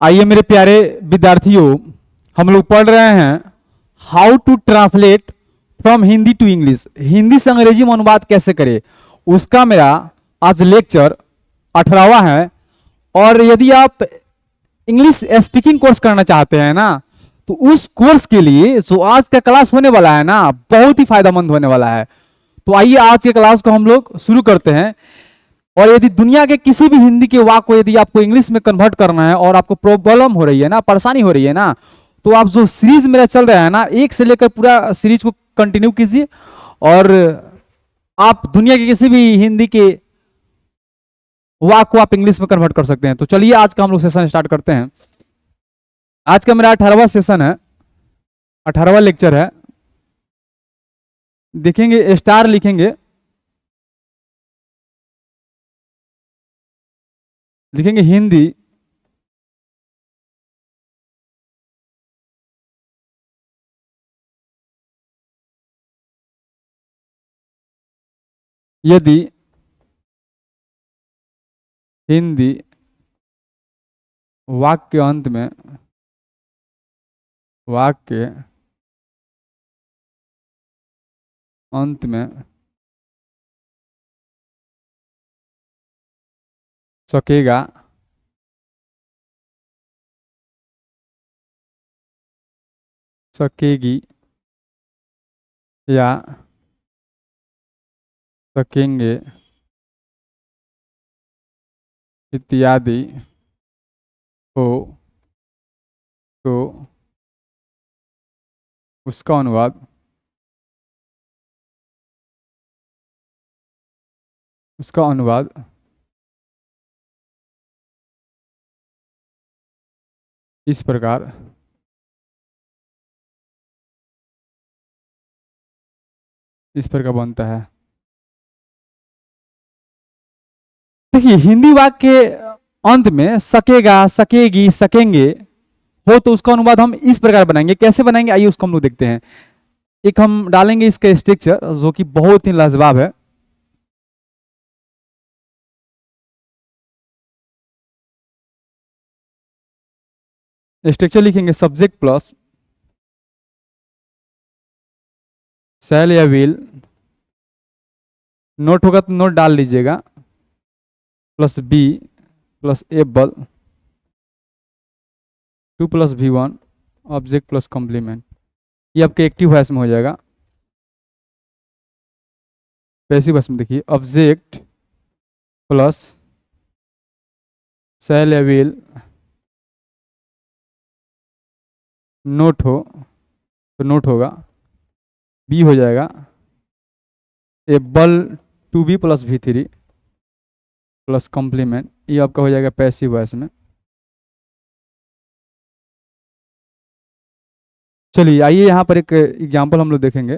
आइए मेरे प्यारे विद्यार्थियों, हम लोग पढ़ रहे हैं how to translate from Hindi to English. Hindi से अंग्रेजी में अनुवाद कैसे करें, उसका मेरा आज लेक्चर 18वां है। और यदि आप इंग्लिश स्पीकिंग कोर्स करना चाहते हैं ना, तो उस कोर्स के लिए जो आज का क्लास होने वाला है ना, बहुत ही फायदेमंद होने वाला है। तो आइए आज के क्लास को हम लोग शुरू करते हैं। और यदि दुनिया के किसी भी हिंदी के वाक्य को यदि आपको इंग्लिश में कन्वर्ट करना है और आपको प्रॉब्लम हो रही है ना, परेशानी हो रही है ना, तो आप जो सीरीज मेरा चल रहा है ना, एक से लेकर पूरा सीरीज को कंटिन्यू कीजिए और आप दुनिया के किसी भी हिंदी के वाक्य को आप इंग्लिश में कन्वर्ट कर सकते हैं। तो चलिए आज का हम लोग सेशन स्टार्ट करते हैं। आज का मेरा 18वां सेशन है, 18वां लेक्चर है। देखेंगे स्टार लिखेंगे, लिखेंगे हिंदी यदि हिंदी वाक्य अंत में वाक्य अंत में सकेगा सकेगी या सकेंगे इत्यादि हो तो उसका अनुवाद इस प्रकार बनता है। देखिए, हिंदी वाक्य के अंत में सकेगा, सकेगी, सकेंगे हो तो उसका अनुवाद हम इस प्रकार बनाएंगे। कैसे बनाएंगे, आइए उसको हम लोग देखते हैं। एक हम डालेंगे इसका स्ट्रक्चर जो कि बहुत ही लाजवाब है। स्ट्रक्चर लिखेंगे सब्जेक्ट प्लस शैल या विल, नोट होगा तो नोट डाल लीजिएगा, plus be plus able 2 plus V1 object plus complement. ये आपके एक्टिव वॉइस में हो जाएगा। पैसिव वॉइस में देखिए ऑब्जेक्ट प्लस शैल या विल नोट हो तो नोट होगा, बी हो जाएगा able 2B plus V3 plus complement. ये आपका हो जाएगा पैसिव वॉइस में। चलिए आइए यहाँ पर एक एग्जाम्पल हम लोग देखेंगे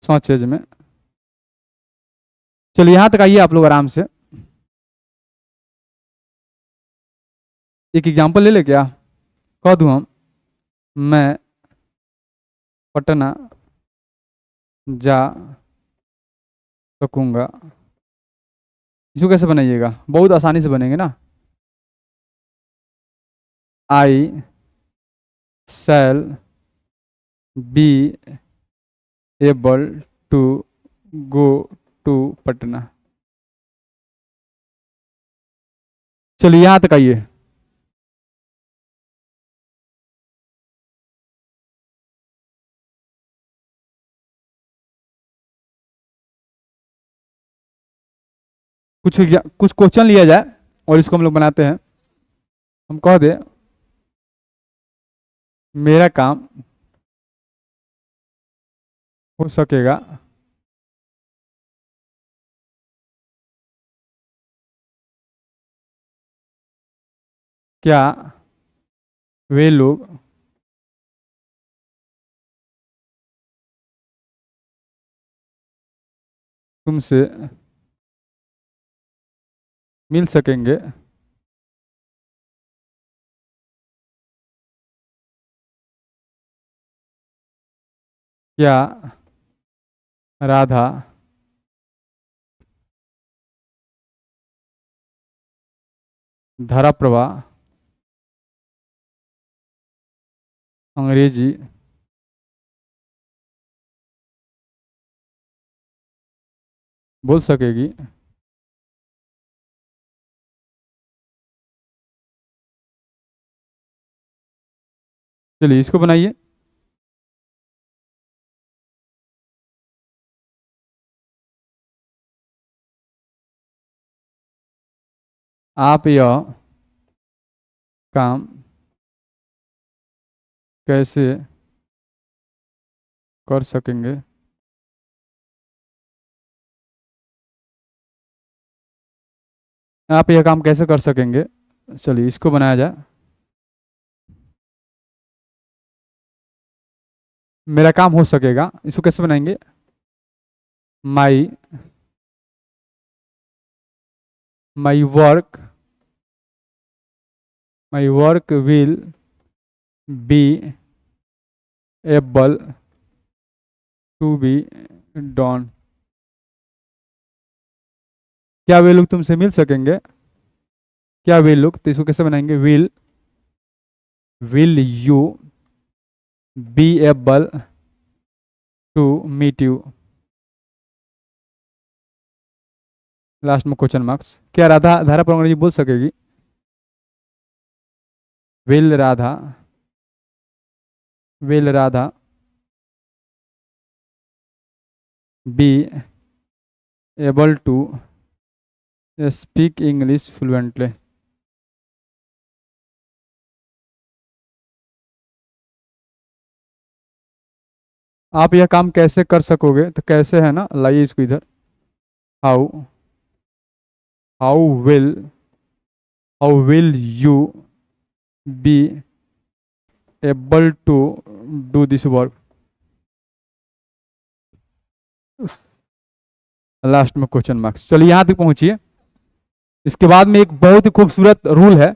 सॉचेज में। चलिए यहाँ तक आइए आप लोग आराम से। एक एग्जाम्पल ले ले क्या, कह दूँ हम, मैं पटना जा सकूंगा। इसको कैसे बनाइएगा, बहुत आसानी से बनेंगे ना। I shall be able to go to Patna. चलिए यहां तक आइए। कुछ क्वेश्चन लिया जाए और इसको हम लोग बनाते हैं। हम कह दे मेरा काम हो सकेगा क्या वे लोग तुमसे मिल सकेंगे। क्या राधा धारा प्रवाह अंग्रेजी बोल सकेगी। चलिए इसको बनाइए। आप यह काम कैसे कर सकेंगे? आप यह काम कैसे कर सकेंगे? चलिए इसको बनाया जाए। मेरा काम हो सकेगा, इसको कैसे बनाएंगे? My my work will be able to be done. क्या वे लोग तुमसे मिल सकेंगे? क्या वे लोग, तो इसको कैसे बनाएंगे? Will you be able to meet you. Last में क्वेश्चन मार्क्स। क्या राधा धारा पर अंग्रेजी बोल सकेगी? Will Radha be able to speak English fluently. आप यह काम कैसे कर सकोगे, तो कैसे है ना, लाइए इसको इधर। How how will how will you be able to do this work. Last में क्वेश्चन मार्क्स। चलिए यहां तक पहुंचिए। इसके बाद में एक बहुत ही खूबसूरत रूल है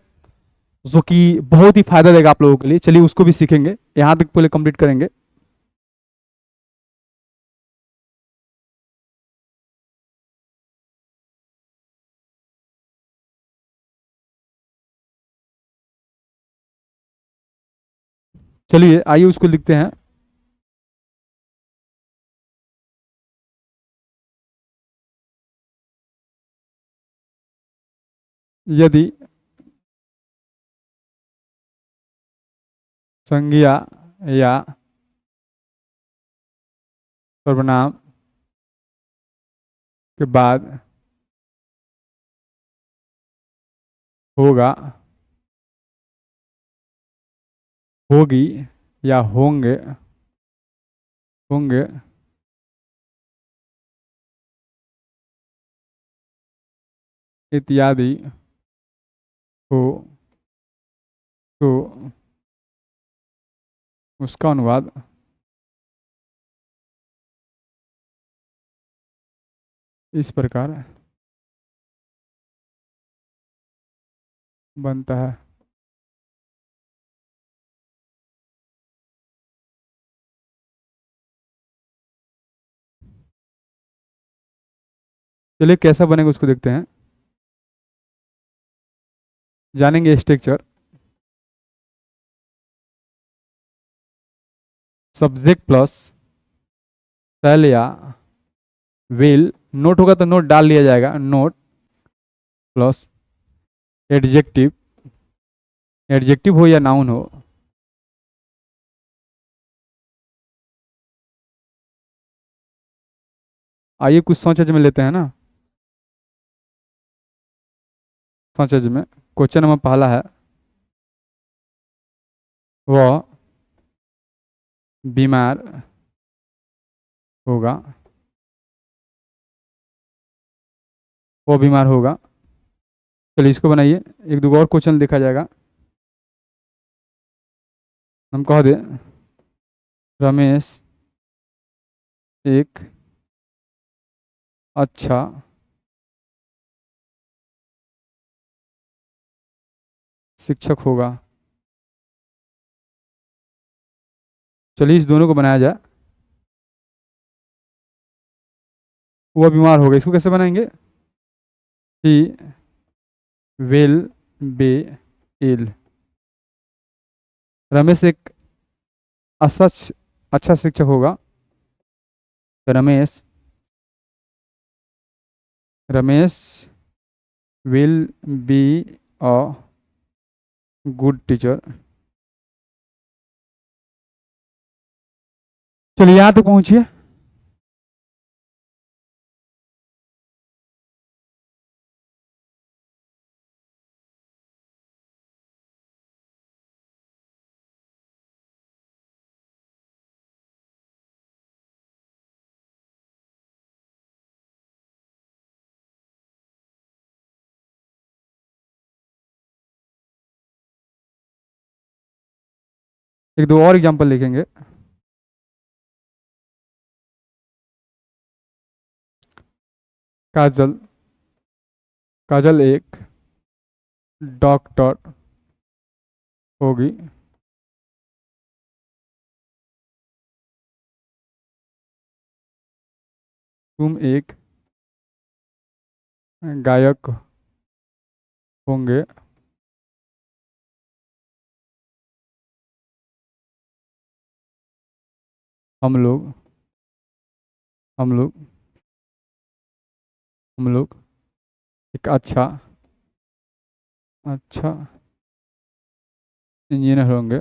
जो कि बहुत ही फायदा देगा आप लोगों के लिए। चलिए उसको भी सीखेंगे, यहां तक पहले कंप्लीट करेंगे। चलिए आइए उसको लिखते हैं। यदि संज्ञा या सर्वनाम के बाद होगा, होगी या होंगे होंगे इत्यादि हो तो उसका अनुवाद इस प्रकार बनता है। चलिए कैसा बनेगा उसको देखते हैं, जानेंगे स्ट्रक्चर। सब्जेक्ट प्लस शैल या विल, नोट होगा तो नोट डाल लिया जाएगा, नोट प्लस एडजेक्टिव, एडजेक्टिव हो या नाउन हो, आइए कुछ सोच में लेते हैं ना। सोच में क्वेश्चन नंबर पहला है, वह बीमार होगा, वो बीमार होगा। चलिए इसको बनाइए, एक दो और क्वेश्चन देखा जाएगा। हम कह दें रमेश एक अच्छा शिक्षक होगा। चलिए इस दोनों को बनाया जाए। वो बीमार होगा, इसको कैसे बनाएंगे? He will bell. रमेश एक अच्छा शिक्षक होगा। तो Ramesh will be a good teacher. चलिए यहाँ तक पहुंचिए। एक दो और एग्जांपल लिखेंगे। काजल, काजल एक डॉक्टर होगी। तुम एक गायक होंगे। हम लोग हम लोग हम लोग एक अच्छा अच्छा इंजीनियर होंगे।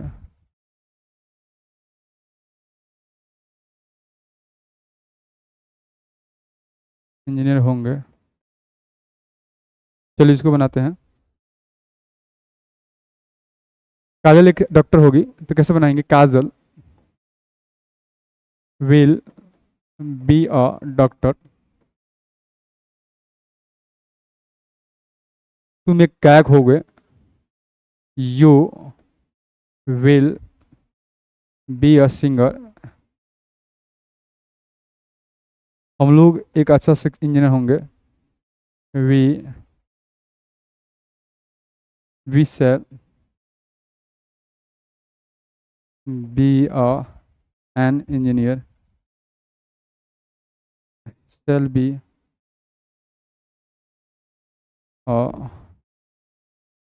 इंजीनियर होंगे। चलिए इसको बनाते हैं। काजल एक डॉक्टर होगी, तो कैसे बनाएंगे? Kajal will be a doctor. तुम एक गायक होगे। You will be a singer. हम लोग एक अच्छा इंजीनियर होंगे। We we shall be a an engineer. Shall be a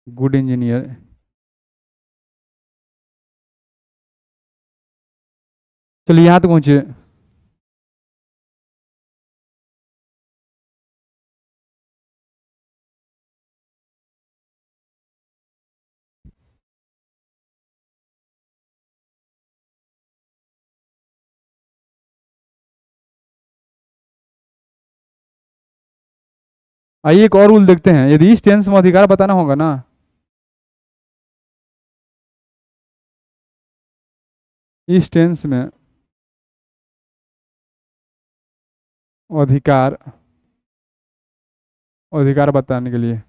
good engineer. चलिए यहाँ तक पहुँचिए। आइए एक और रूल देखते हैं। यदि इस टेंस में अधिकार बताना होगा ना, इस टेंस में अधिकार अधिकार बताने के लिए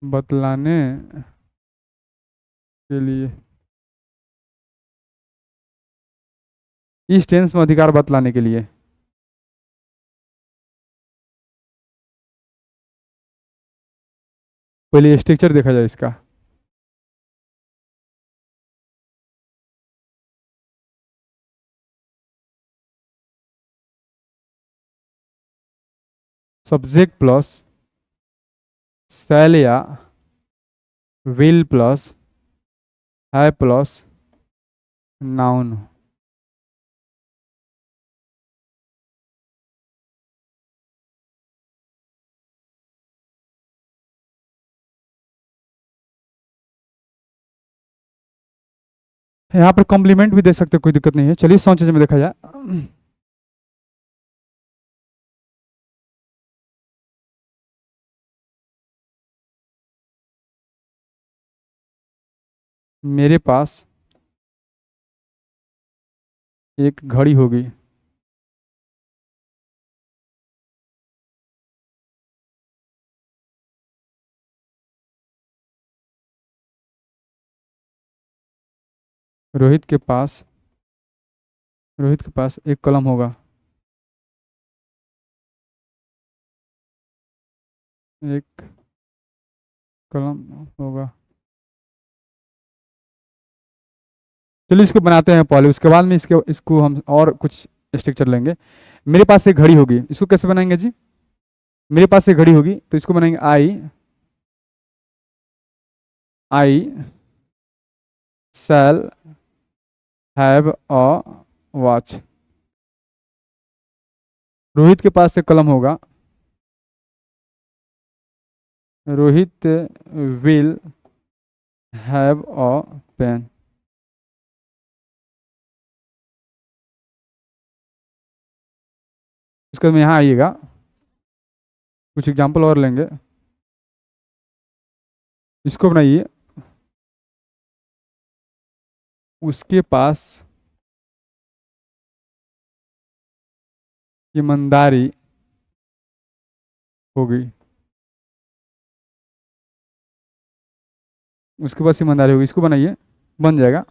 बतलाने के लिए इस टेंस में अधिकार बतलाने के लिए पहले स्ट्रक्चर देखा जाए इसका। सब्जेक्ट प्लस शैल या विल प्लस है प्लस नाउन। यहाँ पर कॉम्प्लीमेंट भी दे सकते, कोई दिक्कत नहीं है। चलिए सोचे में देखा जाए। मेरे पास एक घड़ी होगी। रोहित के पास रोहित के पास एक कलम होगा। एक कलम होगा। चलिए इसको बनाते हैं पहले, उसके बाद में इसको हम और कुछ स्ट्रक्चर लेंगे। मेरे पास एक घड़ी होगी, इसको कैसे बनाएंगे जी? मेरे पास एक घड़ी होगी तो इसको बनाएंगे I I shall have a watch. Rohit के पास एक कलम होगा, Rohit will have a pen. इसके बाद में यहाँ आइएगा, कुछ एग्जाम्पल और लेंगे। इसको बनाइए, उसके पास ईमानदारी होगी, उसके पास ईमानदारी होगी। इसको बनाइए, बन जाएगा।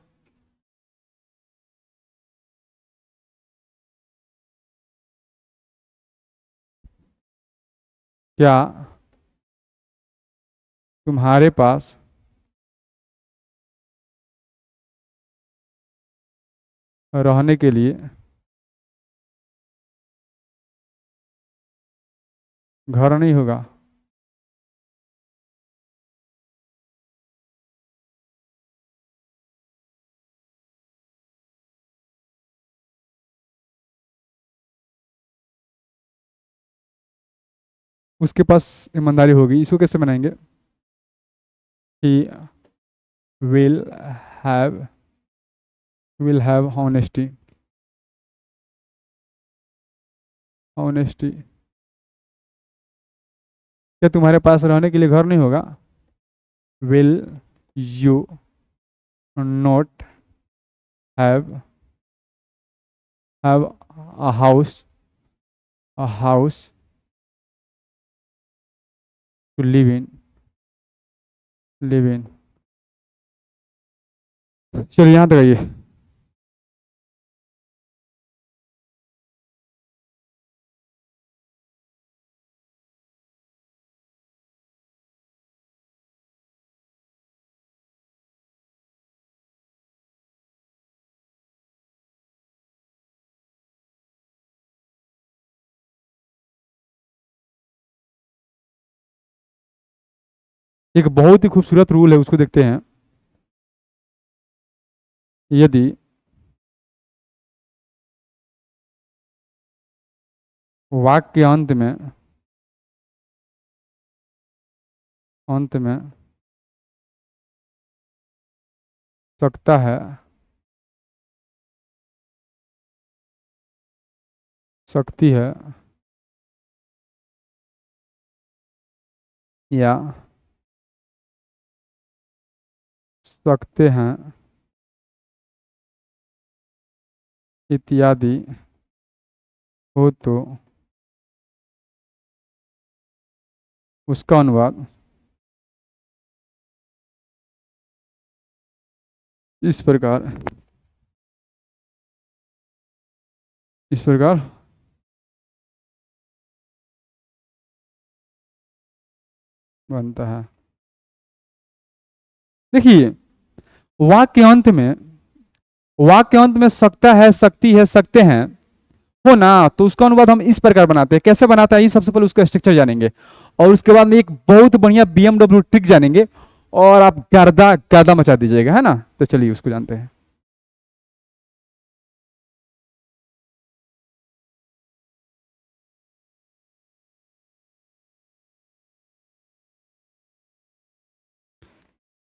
क्या तुम्हारे पास रहने के लिए घर नहीं होगा? उसके पास ईमानदारी होगी, इसको कैसे बनाएंगे? He will have honesty, honesty. क्या तुम्हारे पास रहने के लिए घर नहीं होगा? Will you not have a house, a house to live in. चलिए यहाँ तक आइए। एक बहुत ही खूबसूरत रूल है, उसको देखते हैं। यदि वाक्य के अंत में सकता है, सकती है, या सकते हैं इत्यादि हो तो उसका अनुवाद इस प्रकार, इस प्रकार बनता है। देखिए, वाक्य अंत में वाक्य अंत में सकता है, सकती है, सकते हैं हो ना, तो उसका अनुवाद हम इस प्रकार बनाते हैं। कैसे बनाता है, ये सबसे पहले उसका स्ट्रक्चर जानेंगे, और उसके बाद में एक बहुत बढ़िया बीएमडब्ल्यू ट्रिक जानेंगे, और आप गर्दा गर्दा मचा दीजिएगा, है ना। तो चलिए उसको जानते हैं।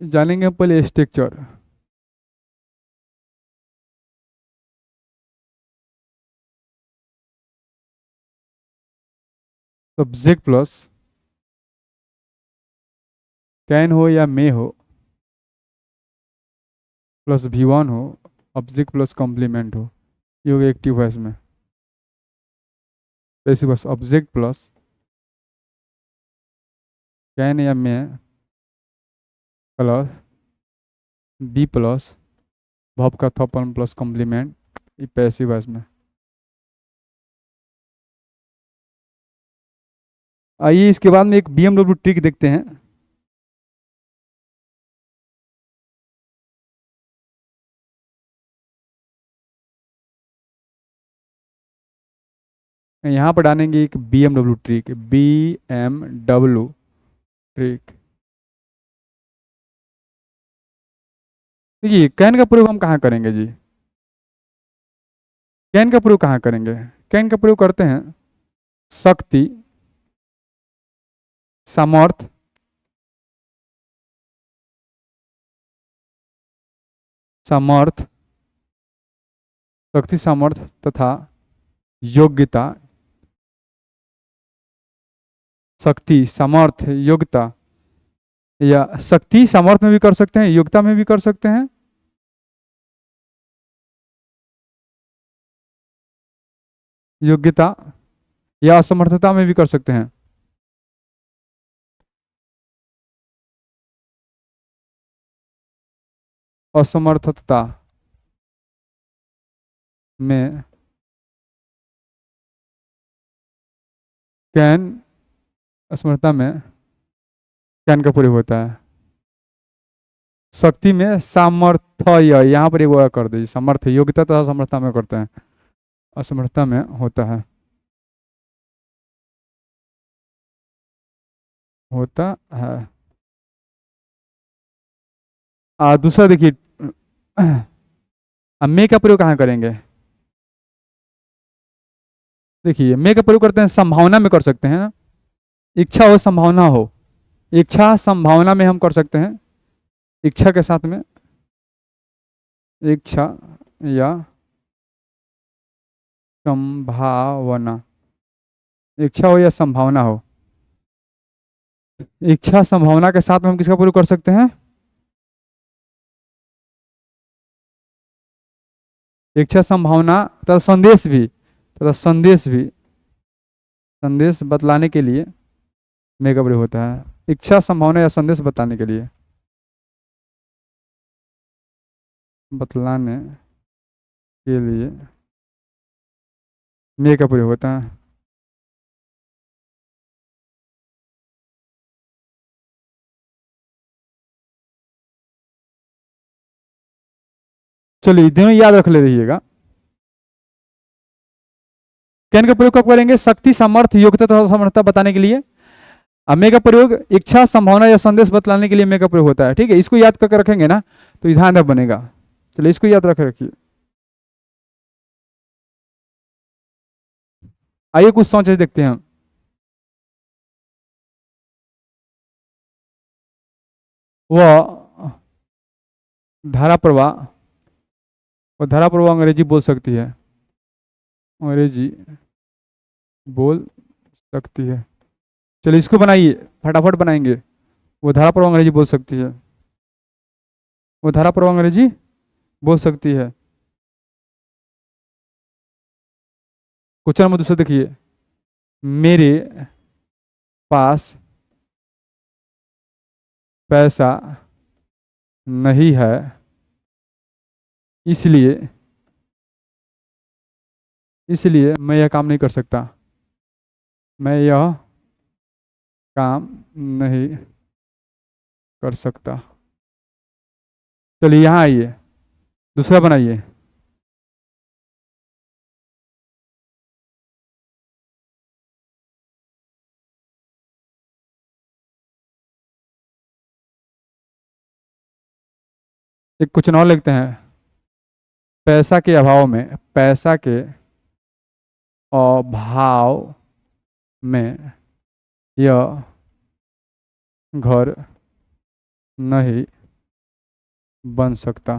जानेंगे हम पहले स्ट्रक्चर। सब्जेक्ट प्लस कैन हो या मे हो, प्लस V1 हो, ऑब्जेक्ट प्लस कॉम्प्लीमेंट हो, ये हो गया एक्टिव वॉइस में। Passive voice object plus can या मे प्लस बी प्लस वर्ब का थर्ड फॉर्म प्लस कॉम्प्लीमेंट, ये पैसिव वॉइस में। आइए इसके बाद में एक बीएमडब्ल्यू ट्रिक देखते हैं। यहाँ पर डालेंगे एक BMW ट्रिक, BMW ट्रिक। देखिए कैन का प्रयोग हम कहाँ करेंगे जी? कैन का प्रयोग कहाँ करेंगे? कैन का प्रयोग करते हैं शक्ति, सामर्थ, सामर्थ, शक्ति, सामर्थ तथा योग्यता। शक्ति, सामर्थ, योग्यता, या शक्ति सामर्थ में भी कर सकते हैं, योग्यता में भी कर सकते हैं, योग्यता या असमर्थता में भी कर सकते हैं। असमर्थता में कैन, असमर्थता में कैन का प्रयोग होता है। शक्ति में सामर्थ्य, यहाँ पर एक वो कर दीजिए, सामर्थ्य, योग्यता तथा समर्थता में करते हैं, असमर्थता में होता है, होता है। दूसरा देखिए, अब मे का प्रयोग कहाँ करेंगे? देखिए मे का प्रयोग करते हैं संभावना में कर सकते हैं ना, इच्छा हो संभावना हो, इच्छा संभावना में हम कर सकते हैं। इच्छा के साथ में, इच्छा या संभावना, इच्छा हो या संभावना हो, इच्छा संभावना के साथ में हम किसका प्रयोग कर सकते हैं? इच्छा संभावना तथा संदेश भी, तथा संदेश भी, संदेश बतलाने के लिए मे का प्रयोग होता है। इच्छा संभावना या संदेश बताने के लिए, बतलाने के लिए मे का प्रयोग होता है। चलिए दोनों याद रख ले रहिएगा। कैन का प्रयोग कब करेंगे? शक्ति, सामर्थ्य, योग्यता तथा समर्थता बताने के लिए। मे का प्रयोग इच्छा संभावना या संदेश बतलाने के लिए मे का प्रयोग होता है। ठीक है, इसको याद करके रखेंगे ना तो ध्यान बनेगा। चलिए इसको याद रखे रखिए। आइए कुछ सोच देखते हैं हम। वह धारा प्रवाह, वो धारा प्रवाह अंग्रेजी बोल सकती है, अंग्रेजी बोल सकती है। चलिए इसको बनाइए, फटाफट बनाएंगे। वो धारा प्रवाह अंग्रेजी बोल सकती है, वो धारा प्रवाह अंग्रेजी बोल सकती है। क्वेश्चन नंबर दूसरा देखिए, मेरे पास पैसा नहीं है इसलिए, इसलिए मैं यह काम नहीं कर सकता, मैं यह काम नहीं कर सकता। चलिए यहाँ आइए, दूसरा बनाइए। एक क्वेश्चन और लिखते हैं, पैसा के अभाव में, पैसा के अभाव में यह घर नहीं बन सकता,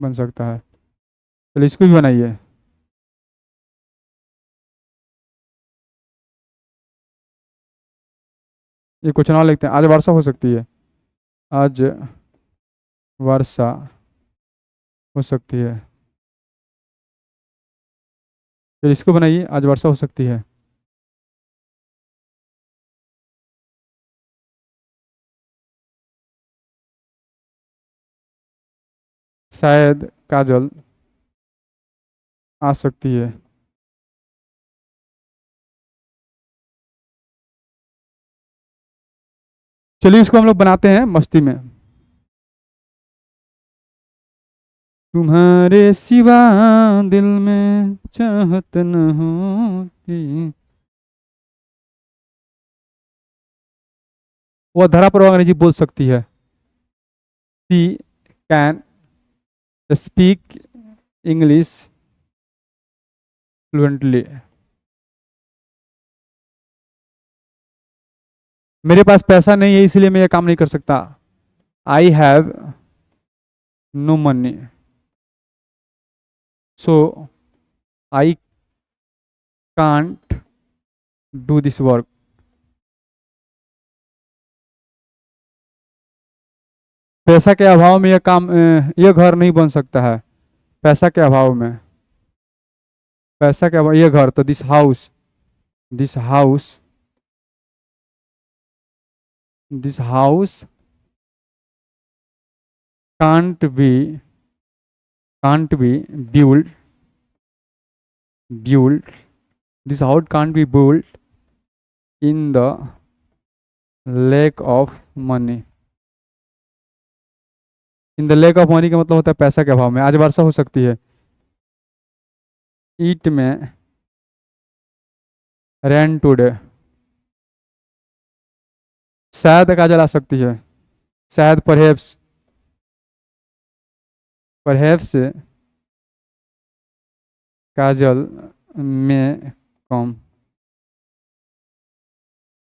बन सकता है। चलिए इसको भी बनाइए। ये क्वेश्चन और लिखते हैं, आज वर्षा हो सकती है, आज वर्षा हो सकती है। फिर इसको बनाइए, आज वर्षा हो सकती है। शायद काजल आ सकती है। चलिए इसको हम लोग बनाते हैं मस्ती में। तुम्हारे सिवा दिल में चाहत न होती। वह धरा पर अंग्रेजी बोल सकती है। सी कैन स्पीक इंग्लिश फ्लुएंटली। मेरे पास पैसा नहीं है इसलिए मैं यह काम नहीं कर सकता। I have no money so I can't do this work. पैसा के अभाव में यह काम यह घर नहीं बन सकता है। पैसा के अभाव में, पैसा के अभाव यह घर, तो this house this house can't be can't be built this house can't be built in the lack of money। In the lake of money का मतलब होता है पैसा के अभाव में। आज वर्षा हो सकती है। ईट में रेन टुडे। शायद काजल आ सकती है। शायद परहैप्स काजल में कम।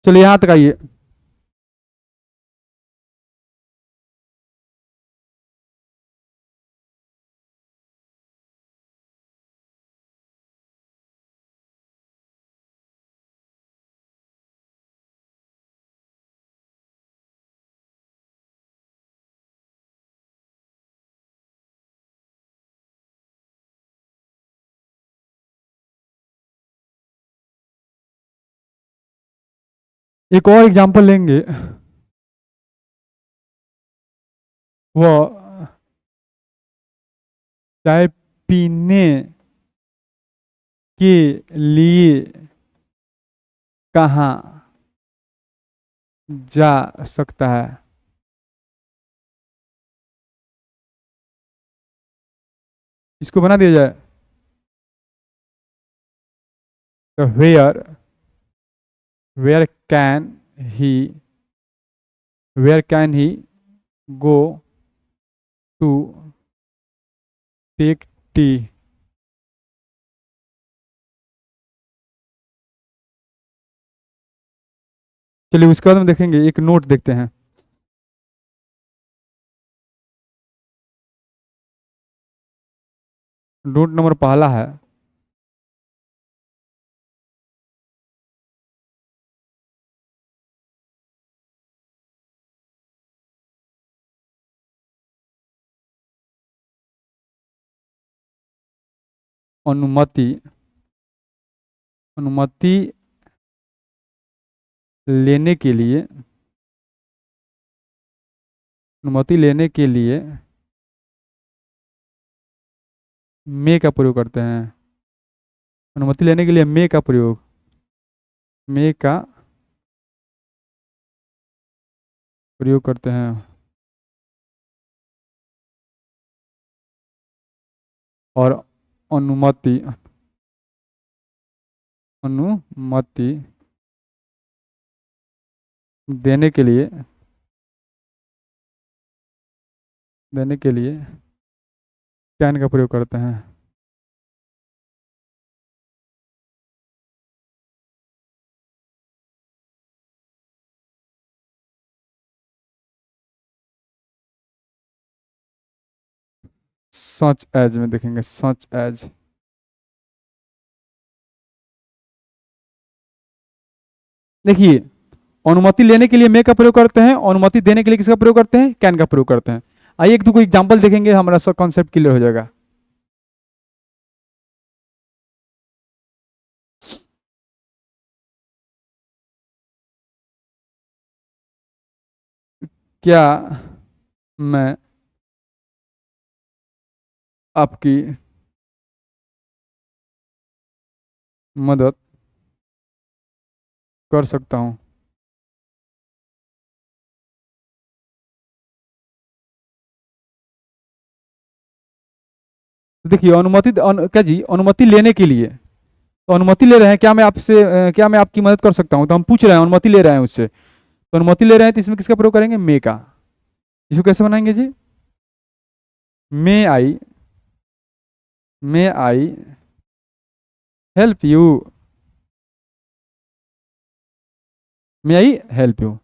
चलिए यहाँ तक आइए। एक और एग्जांपल लेंगे। वो चाय पीने के लिए कहाँ जा सकता है। इसको बना दिया जाए तो where can he where can he go to take tea. चलिए उसके बाद हम देखेंगे, एक नोट देखते हैं। नोट नंबर पहला है, अनुमति अनुमति लेने के लिए अनुमति लेने के लिए मे का प्रयोग करते हैं। अनुमति लेने के लिए मे का प्रयोग करते हैं। और अनुमति अनुमति देने के लिए कैन का प्रयोग करते हैं। सच एज में देखेंगे, सच एज। देखिए, अनुमति लेने के लिए मे का प्रयोग करते हैं, अनुमति देने के लिए किसका प्रयोग करते हैं, कैन का प्रयोग करते हैं। आइए एक दो को एग्जांपल देखेंगे, हमारा सब कॉन्सेप्ट क्लियर हो जाएगा। क्या मैं आपकी मदद कर सकता हूं। तो देखिए क्या जी, अनुमति लेने के लिए, तो अनुमति ले रहे हैं, क्या मैं आपसे क्या मैं आपकी मदद कर सकता हूँ, तो हम पूछ रहे हैं, अनुमति ले रहे हैं उससे, तो अनुमति ले रहे हैं, तो इसमें किसका प्रयोग करेंगे, मे का। इसको कैसे बनाएंगे जी, may I help you, may I help you.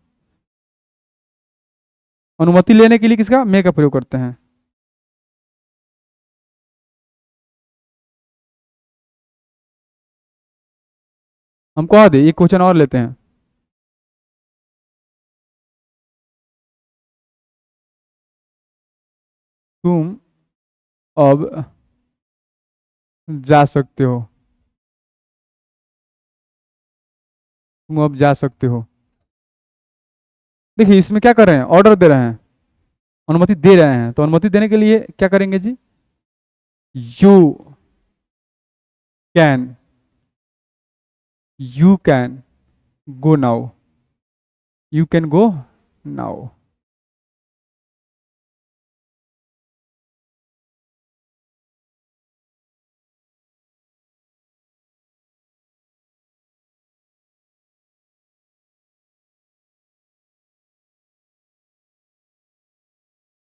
अनुमति लेने के लिए किसका, मे का प्रयोग करते हैं। हम कह दे, एक क्वेश्चन और लेते हैं। तुम अब जा सकते हो, तुम अब जा सकते हो। देखिए इसमें क्या कर रहे हैं, ऑर्डर दे रहे हैं, अनुमति दे रहे हैं, तो अनुमति देने के लिए क्या करेंगे जी, you can, you can go now, you can go now.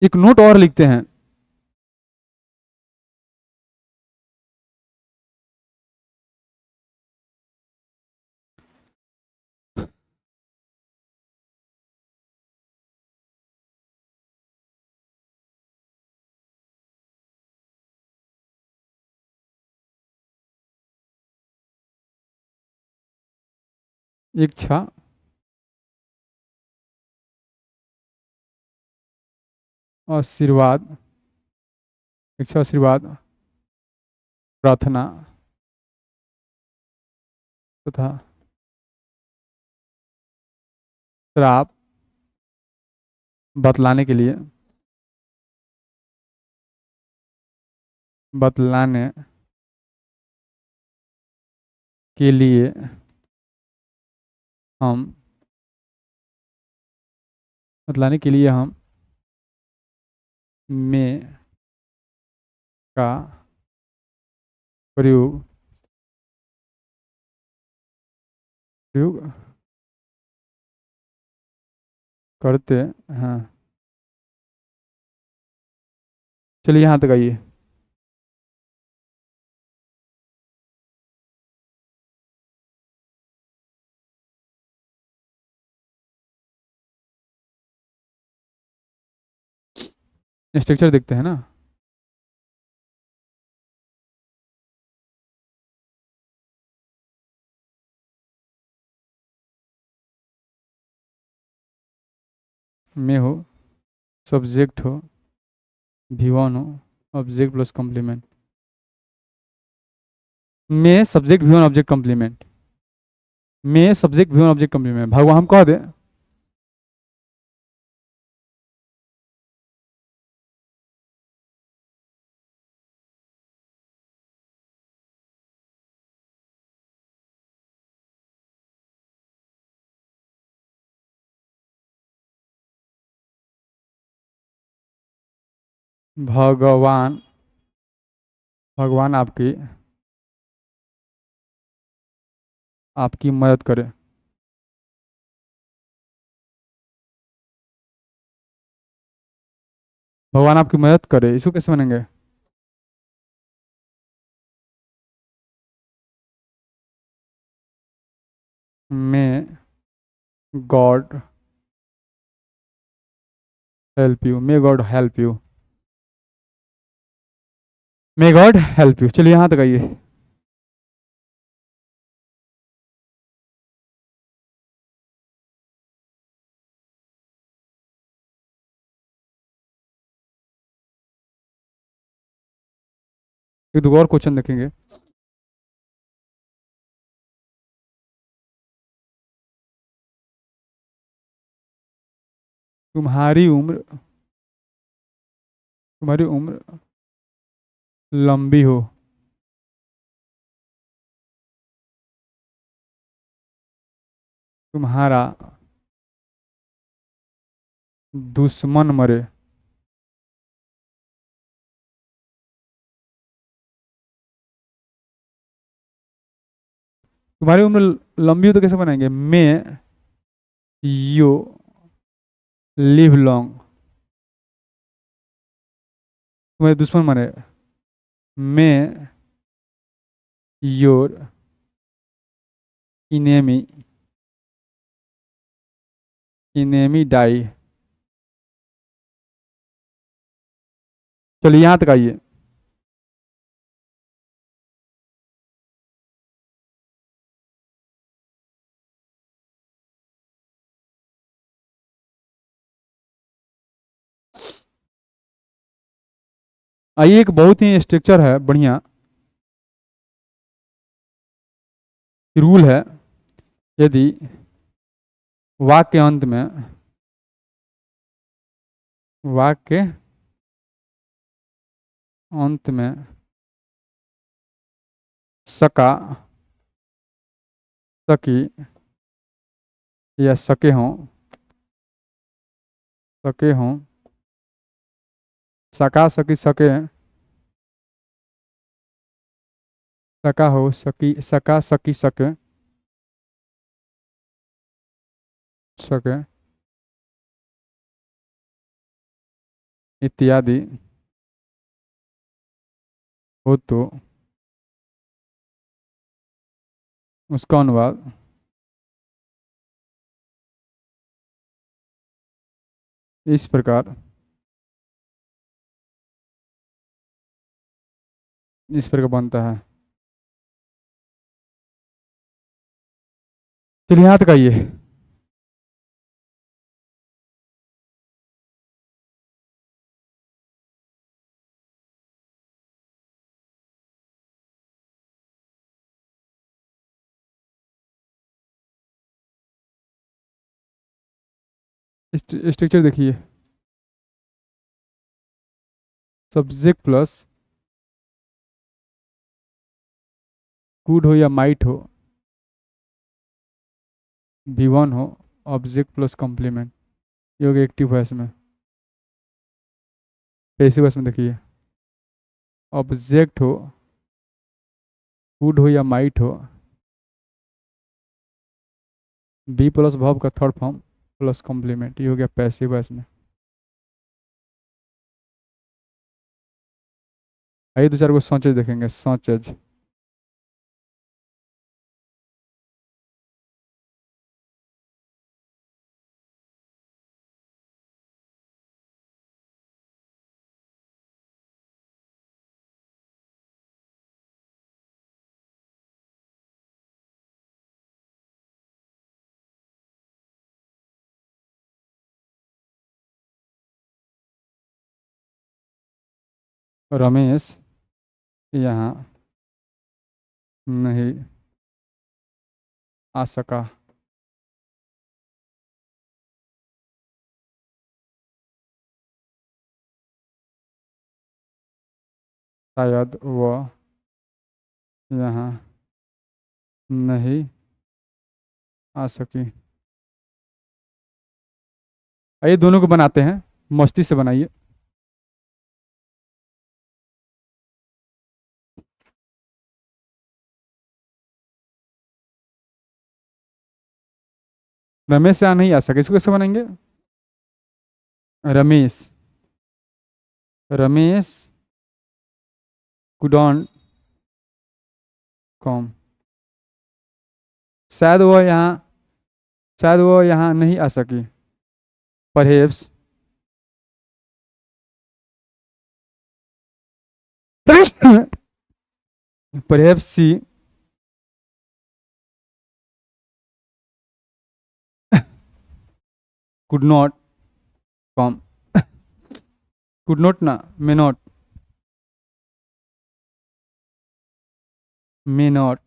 एक नोट और लिखते हैं, इच्छा आशीर्वाद, इच्छा आशीर्वाद प्रार्थना तथा श्राप बतलाने के लिए, बतलाने के लिए हम, बतलाने के लिए हम में का प्रयोग प्रयोग करते हैं। चलिए यहाँ तक आइए। स्ट्रक्चर देखते हैं ना, में हो, सब्जेक्ट हो, V1 हो, ऑब्जेक्ट प्लस कॉम्प्लीमेंट, में सब्जेक्ट V1 ऑब्जेक्ट कॉम्प्लीमेंट, में सब्जेक्ट V1 ऑब्जेक्ट कॉम्प्लीमेंट, भगवान हम कह दे, भगवान, भगवान आपकी, आपकी मदद करे, भगवान आपकी मदद करे, इसको कैसे मानेंगे, may God help you, may God help you, may God help you. चलिए यहाँ तक आइए। एक दो और क्वेश्चन देखेंगे। तुम्हारी उम्र, तुम्हारी उम्र लंबी हो, तुम्हारा दुश्मन मरे, तुम्हारी उम्र लंबी हो तो कैसे बनाएंगे? May you live long. तुम्हारे दुश्मन मारे, may your enemy enemy die. चलिए यहां तक आइए। आइए, एक बहुत ही स्ट्रक्चर है बढ़िया रूल है। यदि वाक्य के अंत में, वाक्य के अंत में सका, सकी या सके हों, सका सकी सके, सका हो सकी, सका सकी सके, सके इत्यादि हो तो उसका अनुवाद इस प्रकार बनता है। चलिए यहाँ तक आइए। स्ट्रक्चर देखिए। सब्जेक्ट प्लस कुड हो या माइट हो, V1 हो, ऑब्जेक्ट प्लस कॉम्प्लीमेंट, ये हो गया एक्टिव वॉइस में। पैसिव वॉइस में देखिए, ऑब्जेक्ट हो, कुड हो या माइट हो, बी प्लस वर्ब का थर्ड फॉर्म प्लस कॉम्प्लीमेंट, ये हो गया पैसिव वॉइस में। आइए दो चार को सोचेज देखेंगे। सोचेज, रमेश यहाँ नहीं आ सका। शायद वह यहाँ नहीं आ सकी। आइए दोनों को बनाते हैं, मस्ती से बनाइए। रमेश यहाँ नहीं आ सके, इसको कैसे बनाएंगे? Ramesh, Ramesh couldn't come. शायद वह यहाँ, शायद वह यहाँ नहीं आ सकी। Perhaps perhaps she could not come. Could not ना, मे नॉट, मे नॉट।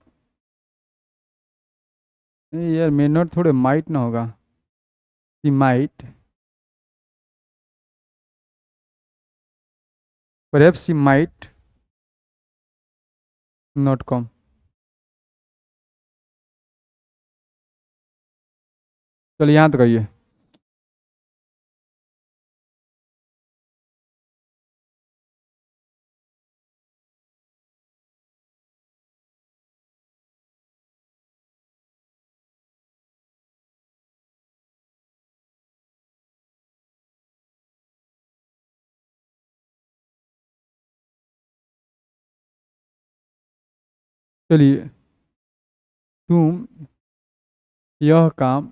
यार मे नॉट थोड़े माइट ना होगा, she might, perhaps she might not come. चलिए यहाँ तक आइए। चलिए, तुम यह काम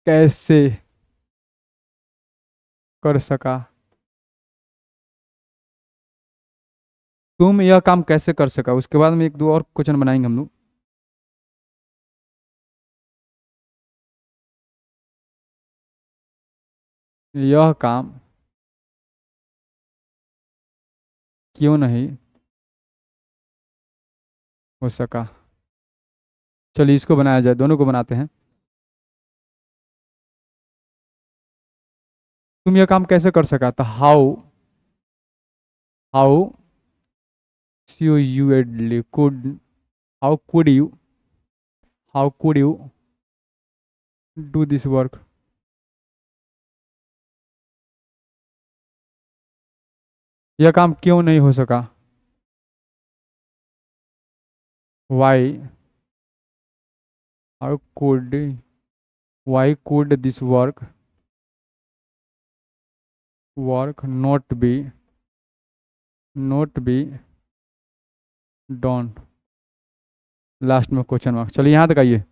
कैसे कर सका। तुम यह काम कैसे कर सका, उसके बाद में एक दो और क्वेश्चन बनाएंगे हम लोग। यह काम क्यों नहीं हो सका। चलिए, इसको बनाया जाए, दोनों को बनाते हैं। तुम यह काम कैसे कर सका था, how how COULD could, how could you do this work. यह काम क्यों नहीं हो सका। Why how could Y could this work not be done. Last में क्वेश्चन मार्क। चलिए यहाँ तक आइए।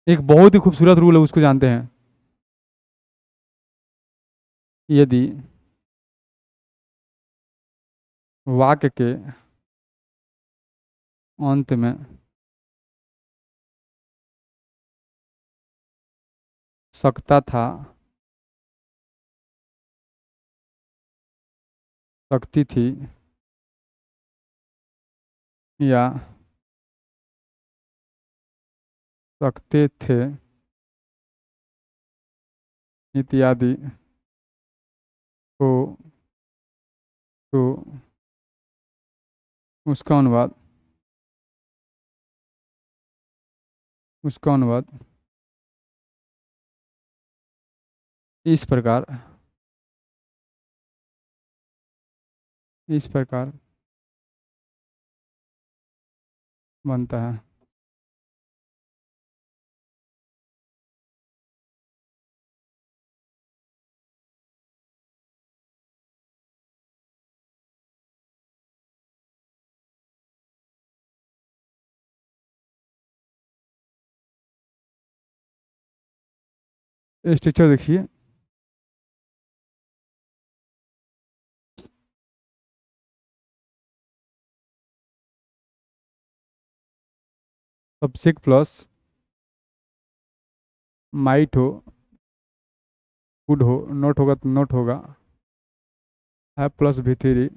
एक बहुत ही खूबसूरत रूल है, उसको जानते हैं। यदि वाक्य के अंत में सकता था, सकती थी, या सकते थे इत्यादि को, तो उसका अनुवाद उसका अनुवाद इस प्रकार बनता है। स्ट्रक्चर देखिए। सब्जेक्ट प्लस माइट हो, कुड हो, नोट होगा तो नोट होगा, है plus V3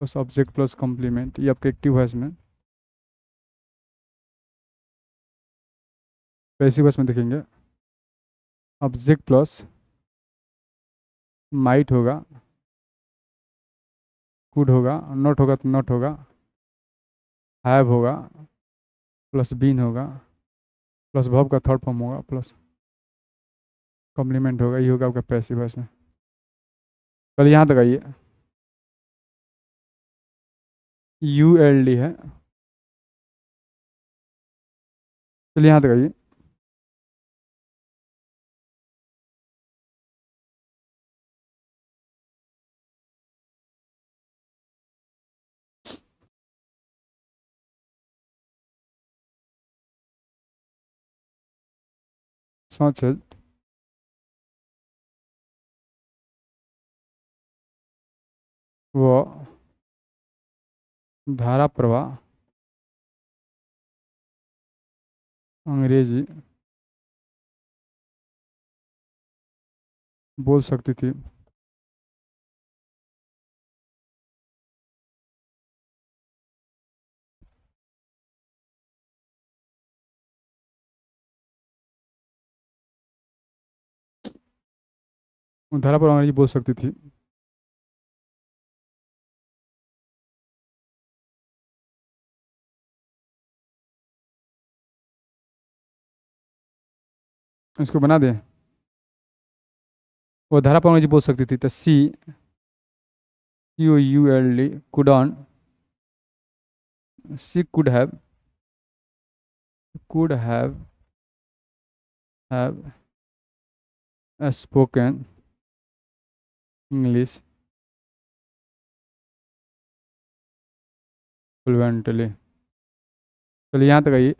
plus object plus complement, ये आपके एक्टिव वॉइस में। पैसिव वॉइस में देखेंगे, ऑब्जेक्ट प्लस माइट होगा, कुड होगा, नोट होगा तो नोट होगा, हैव होगा प्लस बीन होगा, प्लस वर्ब का थर्ड फॉर्म होगा, प्लस कॉम्प्लीमेंट होगा, ये होगा आपका पैसिव वॉइस में। चलिए यहाँ तक आइए। ULD है। चलिए यहाँ तक आइए। सच है। वो धारा प्रवाह अंग्रेजी बोल सकती थी। वो धारा प्रवाह अंग्रेजी बोल सकती थी। इसको बना दें। वो धारा प्रवाह अंग्रेजी बोल सकती थी, तो सी couldn't, she could have spoken English fluently. चलिए यहाँ तक आइए.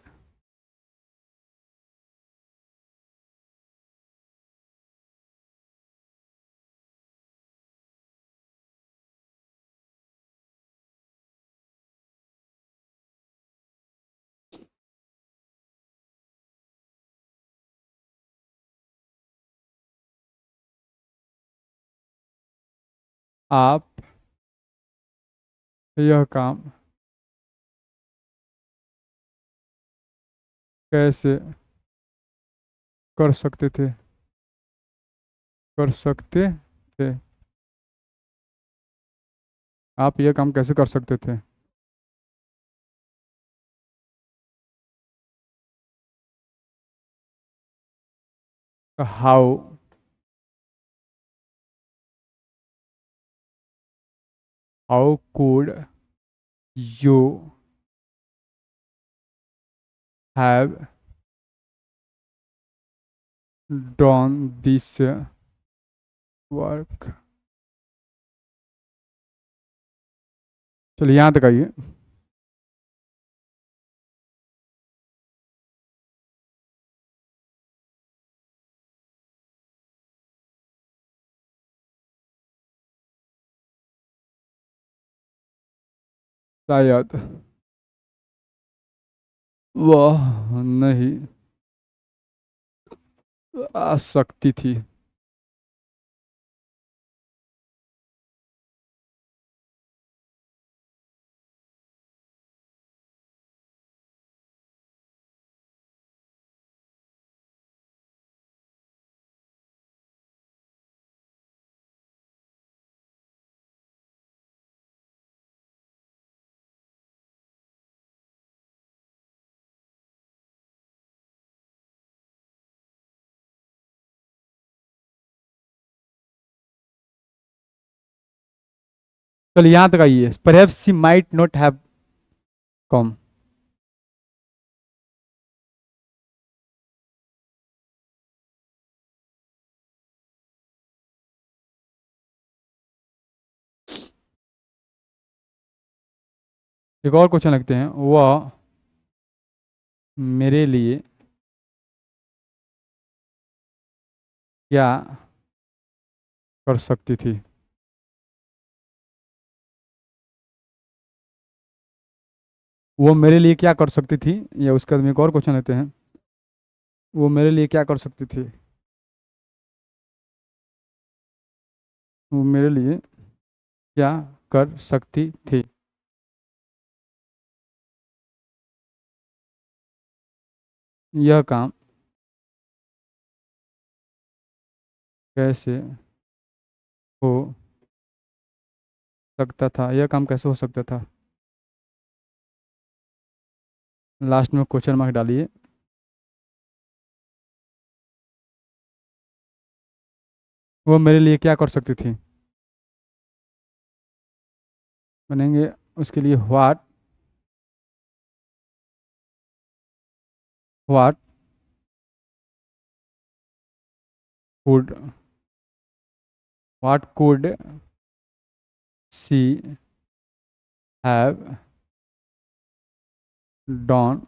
आप यह काम कैसे कर सकते थे कर सकते थे आप यह काम कैसे कर सकते थे. How how could you have done this work. चलिए यहाँ तक आइए. शायद वह नहीं आ सकती थी. चलिए यहाँ तक आइए. Perhaps she might not have come. एक और क्वेश्चन लिखते हैं. वह मेरे लिए क्या कर सकती थी. वो मेरे लिए क्या कर सकती थी. या उसके बाद में एक और क्वेश्चन लेते हैं. वो मेरे लिए क्या कर सकती थी. वो मेरे लिए क्या कर सकती थी. यह काम कैसे हो सकता था. यह काम कैसे हो सकता था. लास्ट में क्वेश्चन मार्क डालिए. वो मेरे लिए क्या कर सकती थी. बनेंगे उसके लिए what could what could she have done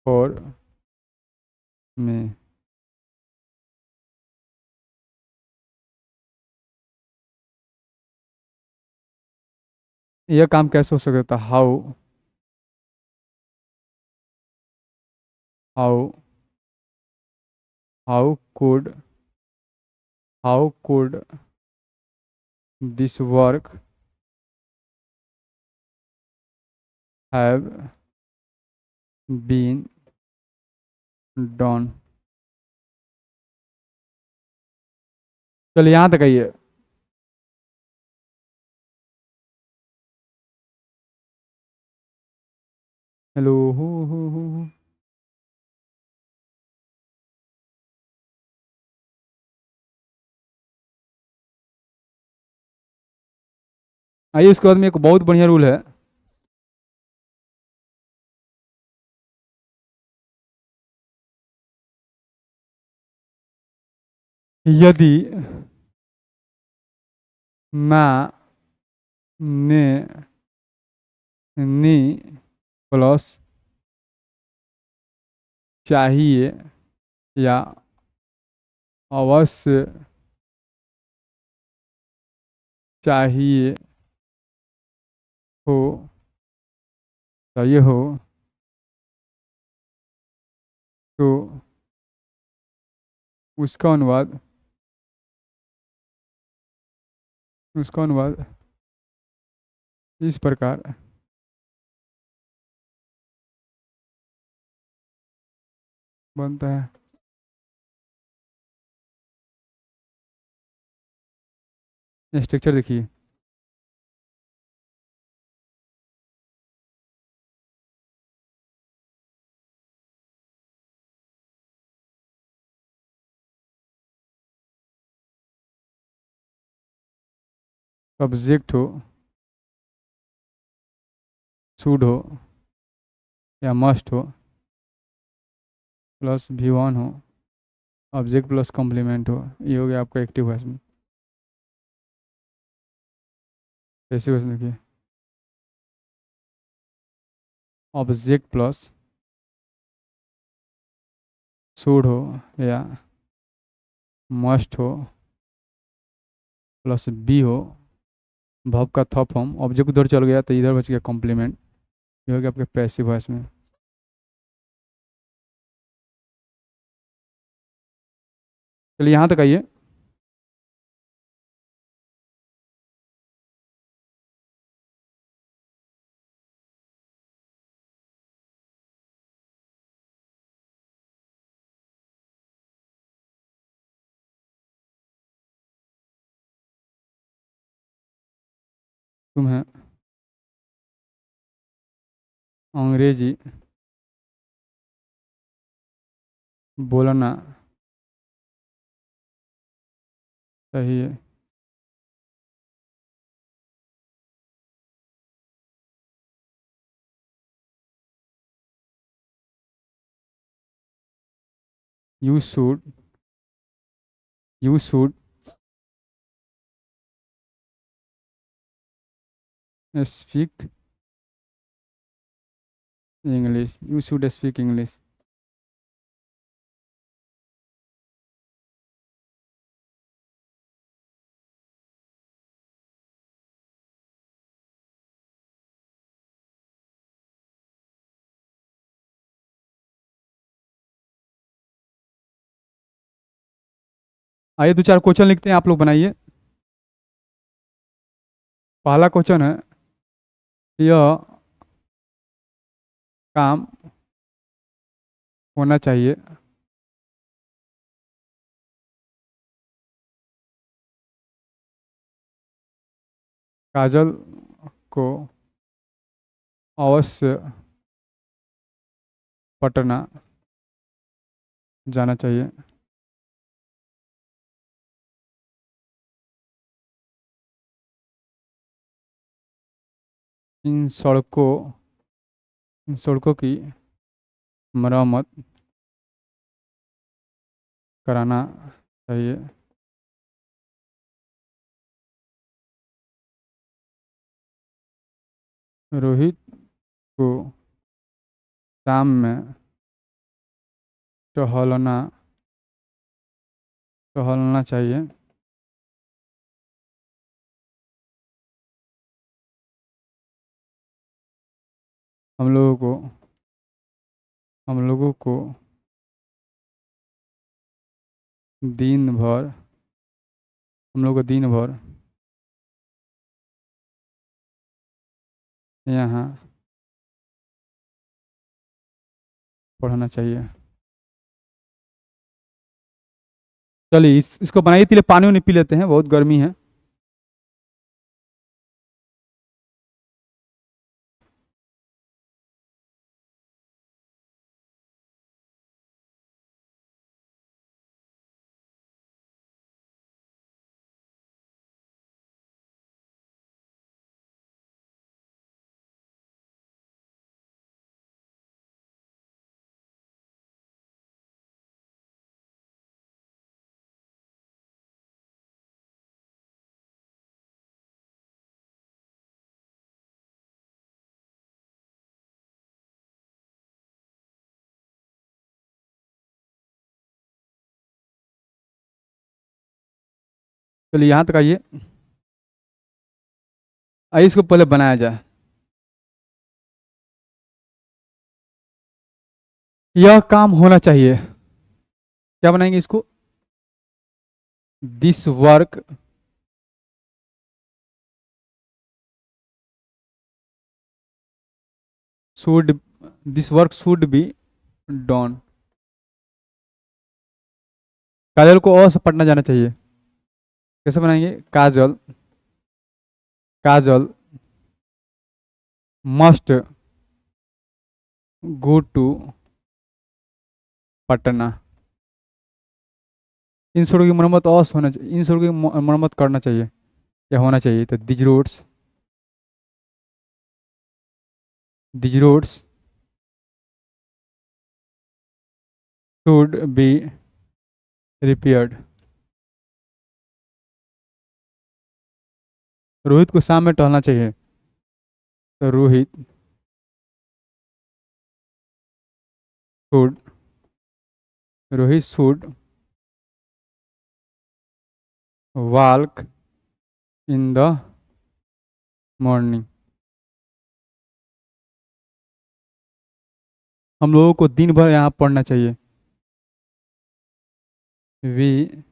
for me. यह काम कैसे हो सकता था. How how could how could this work have been done. चलिए यहाँ तक आइए. Hello who. आइए उसके बाद में एक बहुत बढ़िया रूल है। यदि ना, ने, नी प्लस चाहिए या अवश्य चाहिए हो, चाहिए हो, तो उसका अनुवाद, उसका अनुवाद इस प्रकार बनता है। स्ट्रक्चर देखिए। ऑब्जेक्ट हो, शुड हो या मस्ट हो, प्लस भी वन हो, ऑब्जेक्ट प्लस कॉम्प्लीमेंट हो, ये हो गया आपका एक्टिव वॉइस में। कैसे क्वेश्चन देखिए। ऑब्जेक्ट प्लस शुड हो या मस्ट हो, प्लस बी हो, वर्ब का थॉप फॉर्म, ऑब्जेक्ट उधर चल गया तो इधर बच गया कॉम्प्लीमेंट, ये हो गया आपके पैसिव वॉइस में। चलिए यहाँ तक आइए। तुम्हें अंग्रेजी बोलना चाहिए। You should, you should speak English, you should speak English. आइए दो चार क्वेश्चन लिखते हैं, आप लोग बनाइए। पहला क्वेश्चन है, यह काम होना चाहिए। काजल को अवश्य पटना जाना चाहिए। इन सड़कों, इन सड़कों की मरम्मत कराना चाहिए। रोहित को शाम में टहलना, टहलना चाहिए। हम लोगों को, हम लोगों को दिन भर, हम लोग को दिन भर यहाँ पढ़ना चाहिए। चलिए इसको बनाइए, के लिए पानी उनी पी लेते हैं, बहुत गर्मी है। चलिए यहाँ तक आइए, आइए इसको पहले बनाया जाए। यह काम होना चाहिए, क्या बनाएंगे इसको, this work should, this work should be done. Kajal को अ से पढ़ना जाना चाहिए, कैसे बनाएंगे, Kajal, Kajal must go to Patna. इन सड़कों की मरम्मत अवश्य होना चाहिए, इन सड़कों की मरम्मत करना चाहिए या होना चाहिए। तो these roads should be repaired. Rohit को शाम में टहलना चाहिए, तो should Rohit should walk in the morning. हम लोगों को दिन भर यहाँ पढ़ना चाहिए, we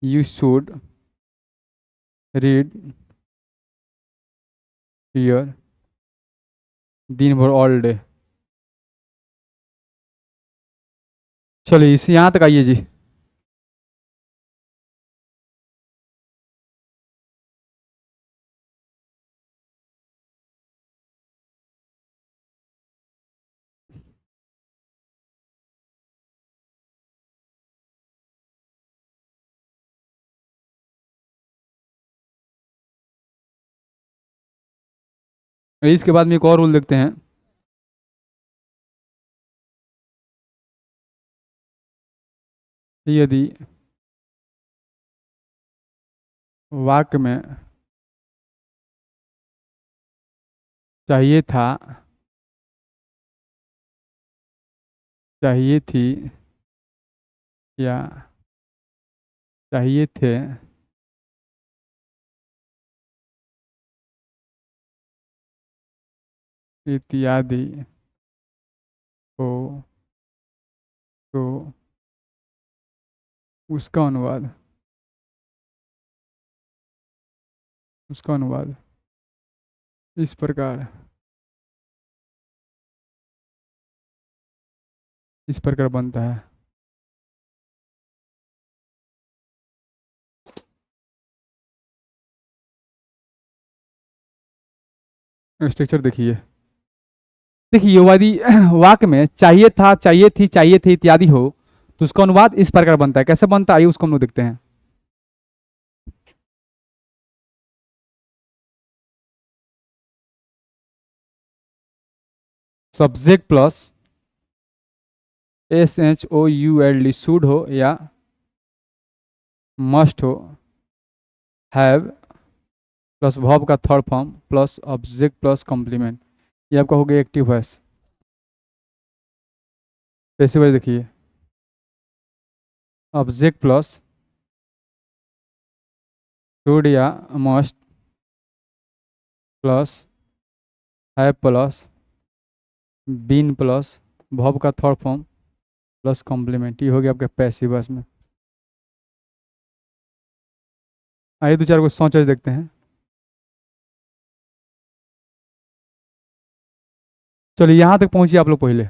you should read here दिन भर ऑल डे। चलिए इसे यहाँ तक आइए जी। इसके बाद में एक और रूल देखते हैं। यदि वाक्य में चाहिए था, चाहिए थी या चाहिए थे, इत्यादि हो, तो उसका अनुवाद, उसका अनुवाद इस प्रकार, इस प्रकार बनता है। स्ट्रक्चर देखिए, देखिए यदि वाक्य में चाहिए था, चाहिए थी, चाहिए थे इत्यादि हो, तो उसका अनुवाद इस प्रकार बनता है। कैसे बनता है आइए उसको हम लोग देखते हैं। सब्जेक्ट प्लस SHOULD शुड हो या मस्ट हो, हैव प्लस वर्ब का third form plus object plus complement, ये आपका हो गया एक्टिव वॉइस। पैसिव वॉइस देखिए, ऑब्जेक्ट प्लस शुड या must plus have plus been plus verb का थर्ड फॉर्म प्लस कॉम्प्लीमेंट, ये हो गया आपके पैसिव वॉइस में। आइए दो चार को सोच देखते हैं। चलिए यहाँ तक पहुँचिए आप लोग पहले,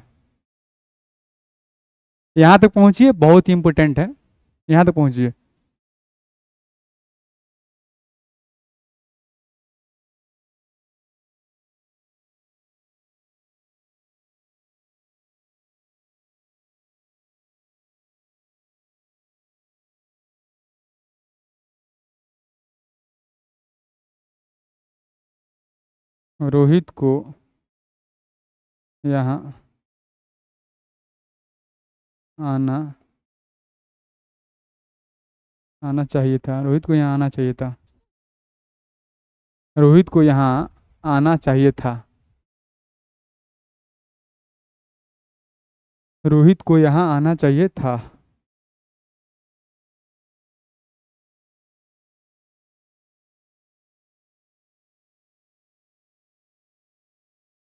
यहाँ तक पहुँचिए, बहुत ही इंपॉर्टेंट है, यहाँ तक पहुँचिए। रोहित को यहाँ आना, आना चाहिए था, रोहित को यहाँ आना चाहिए था, रोहित को यहाँ आना चाहिए था, रोहित को यहाँ आना चाहिए था।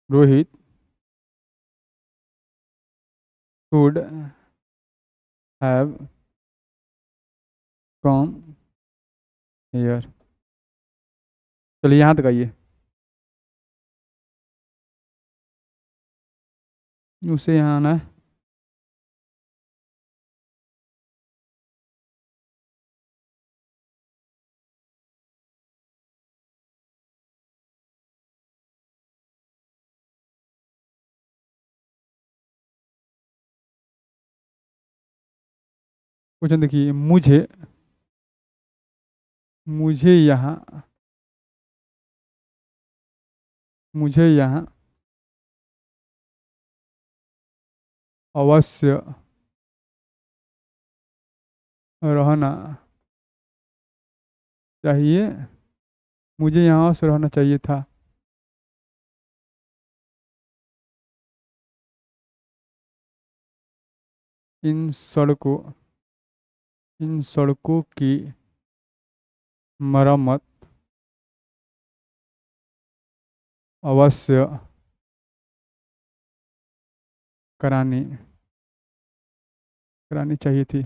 Rohit should have come here. चलिए यहाँ तक आइए। उसे यहाँ आना है। क्वेश्चन देखिए, मुझे यहाँ मुझे यहाँ अवश्य रहना चाहिए। मुझे यहाँ अवश्य रहना चाहिए था। इन सड़कों इन सड़कों की मरम्मत अवश्य करानी करानी चाहिए थी।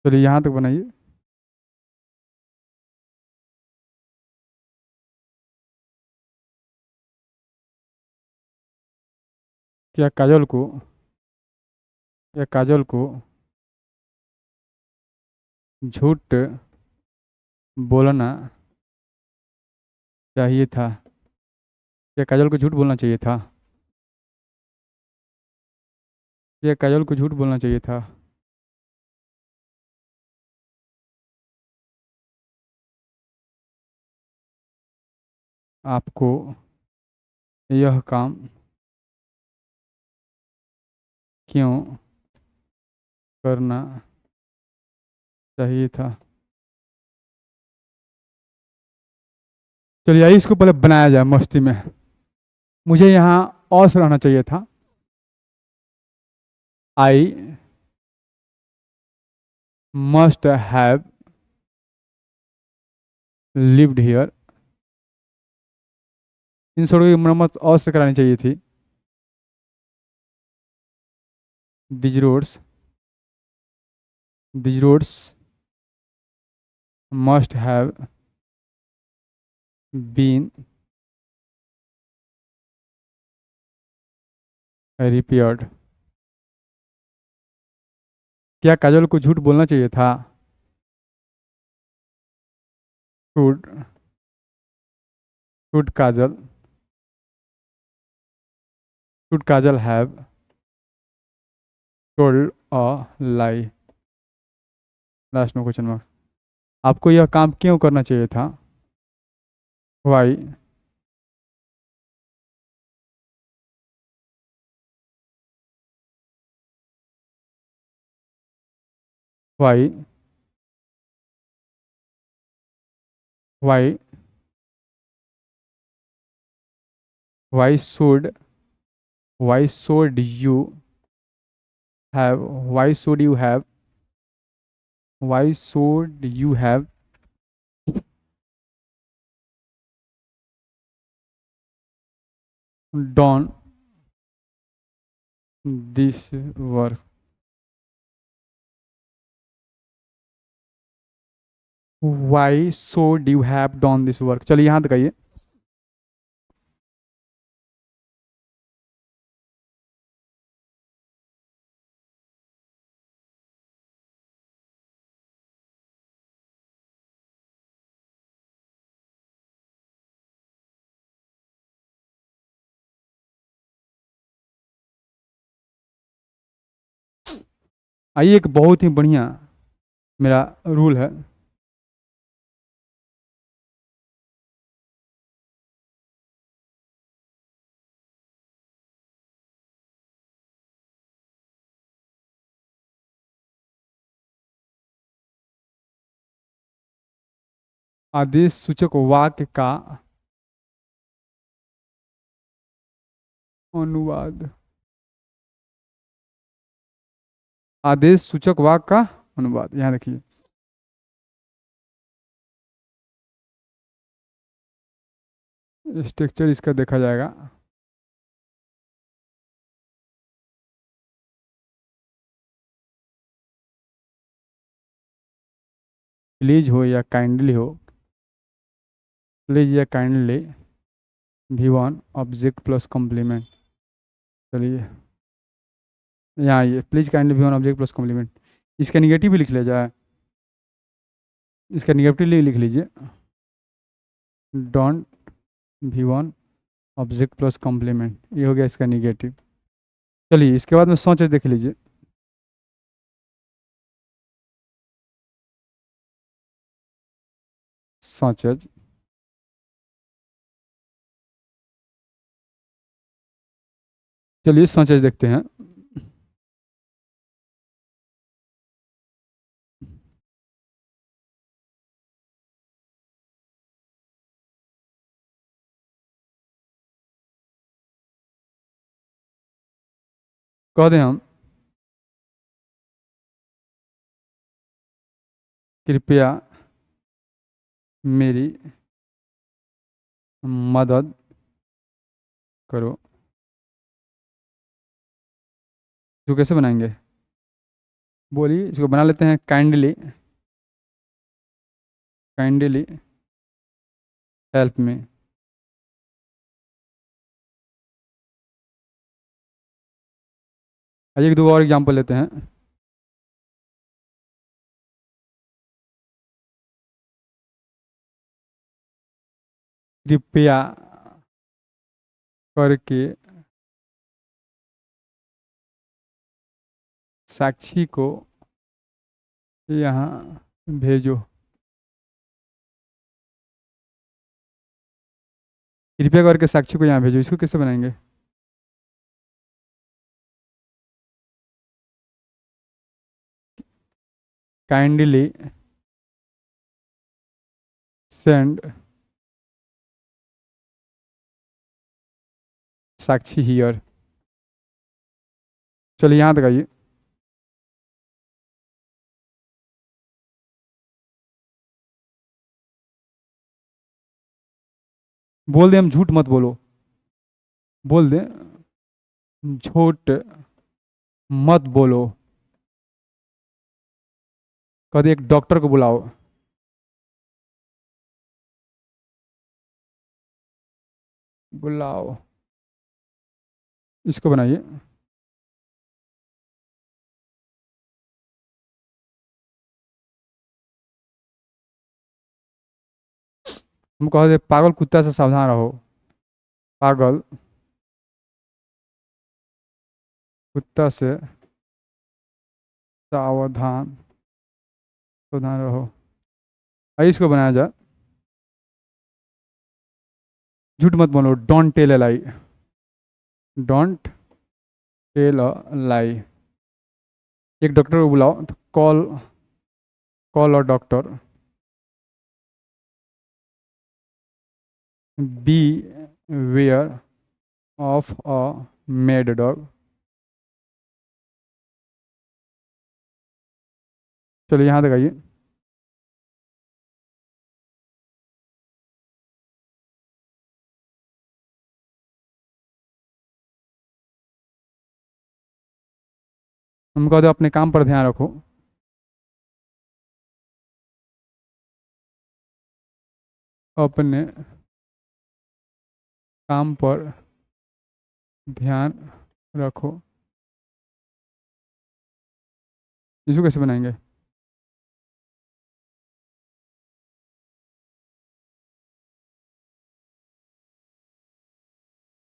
चलिए यहाँ तक बनाइए। क्या काजल को क्या काजल को झूठ बोलना चाहिए था? क्या काजल को झूठ बोलना चाहिए था? क्या काजल को झूठ बोलना चाहिए था? आपको यह काम क्यों करना चाहिए था? चलिए आइए इसको पहले बनाया जाए मस्ती में। मुझे यहाँ औस रहना चाहिए था। I must have lived here. इन सड़कों की मरम्मत औस से करानी चाहिए थी। These roads these roads must have been repaired. क्या काजल को झूठ बोलना चाहिए था? Should should Kajal should Kajal have told a lie. Last में क्वेश्चन मार्क। आपको यह काम क्यों करना चाहिए था? Why why why why should why should you have why should you have why should you have done this work? Y should you have done this work? चलिए यहाँ तक आइए। आइए एक बहुत ही बढ़िया मेरा रूल है। आदेश सूचक वाक्य का अनुवाद। आदेश सूचक वाक्य का अनुवाद यहाँ देखिए। स्ट्रक्चर इसका देखा जाएगा। प्लीज हो या काइंडली हो, प्लीज या kindly, V1 object plus complement. चलिए यहाँ ये please kindly V1 object plus complement, इसका निगेटिव भी लिख लिया जाए, इसका निगेटिव लिख लीजिए, don't V1 object plus complement, ये हो गया इसका निगेटिव। चलिए इसके बाद में सोच देख लीजिए। सोच, चलिए सोच देखते हैं। कह दें हम, कृपया मेरी मदद करो। तो कैसे बनाएंगे, बोलिए, इसको बना लेते हैं काइंडली, काइंडली हेल्प में। आइए एक दो और एग्जांपल लेते हैं। कृपया करके साक्षी को यहाँ भेजो। कृपया करके साक्षी को यहाँ भेजो, इसको कैसे बनाएंगे, काइंडली सेंड साक्षी हियर। चलिए यहाँ तक आइए। बोल दें हम, झूठ मत बोलो, बोल दें झूठ मत बोलो। कभी एक डॉक्टर को बुलाओ। बुलाओ, इसको बनाइए। हम कह दे पागल कुत्ता से सावधान रहो। पागल कुत्ता से सावधान, सावधान रहो। आइए इसको बनाया जाए। झूठ मत बोलो, don't tell a lie, don't tell a lie. एक डॉक्टर को बुलाओ, तो call, call a doctor. Beware of a mad dog. चलिए यहाँ तक आइए। हम कह दो अपने काम पर ध्यान रखो। अपने काम पर ध्यान रखो, इसको कैसे बनाएंगे,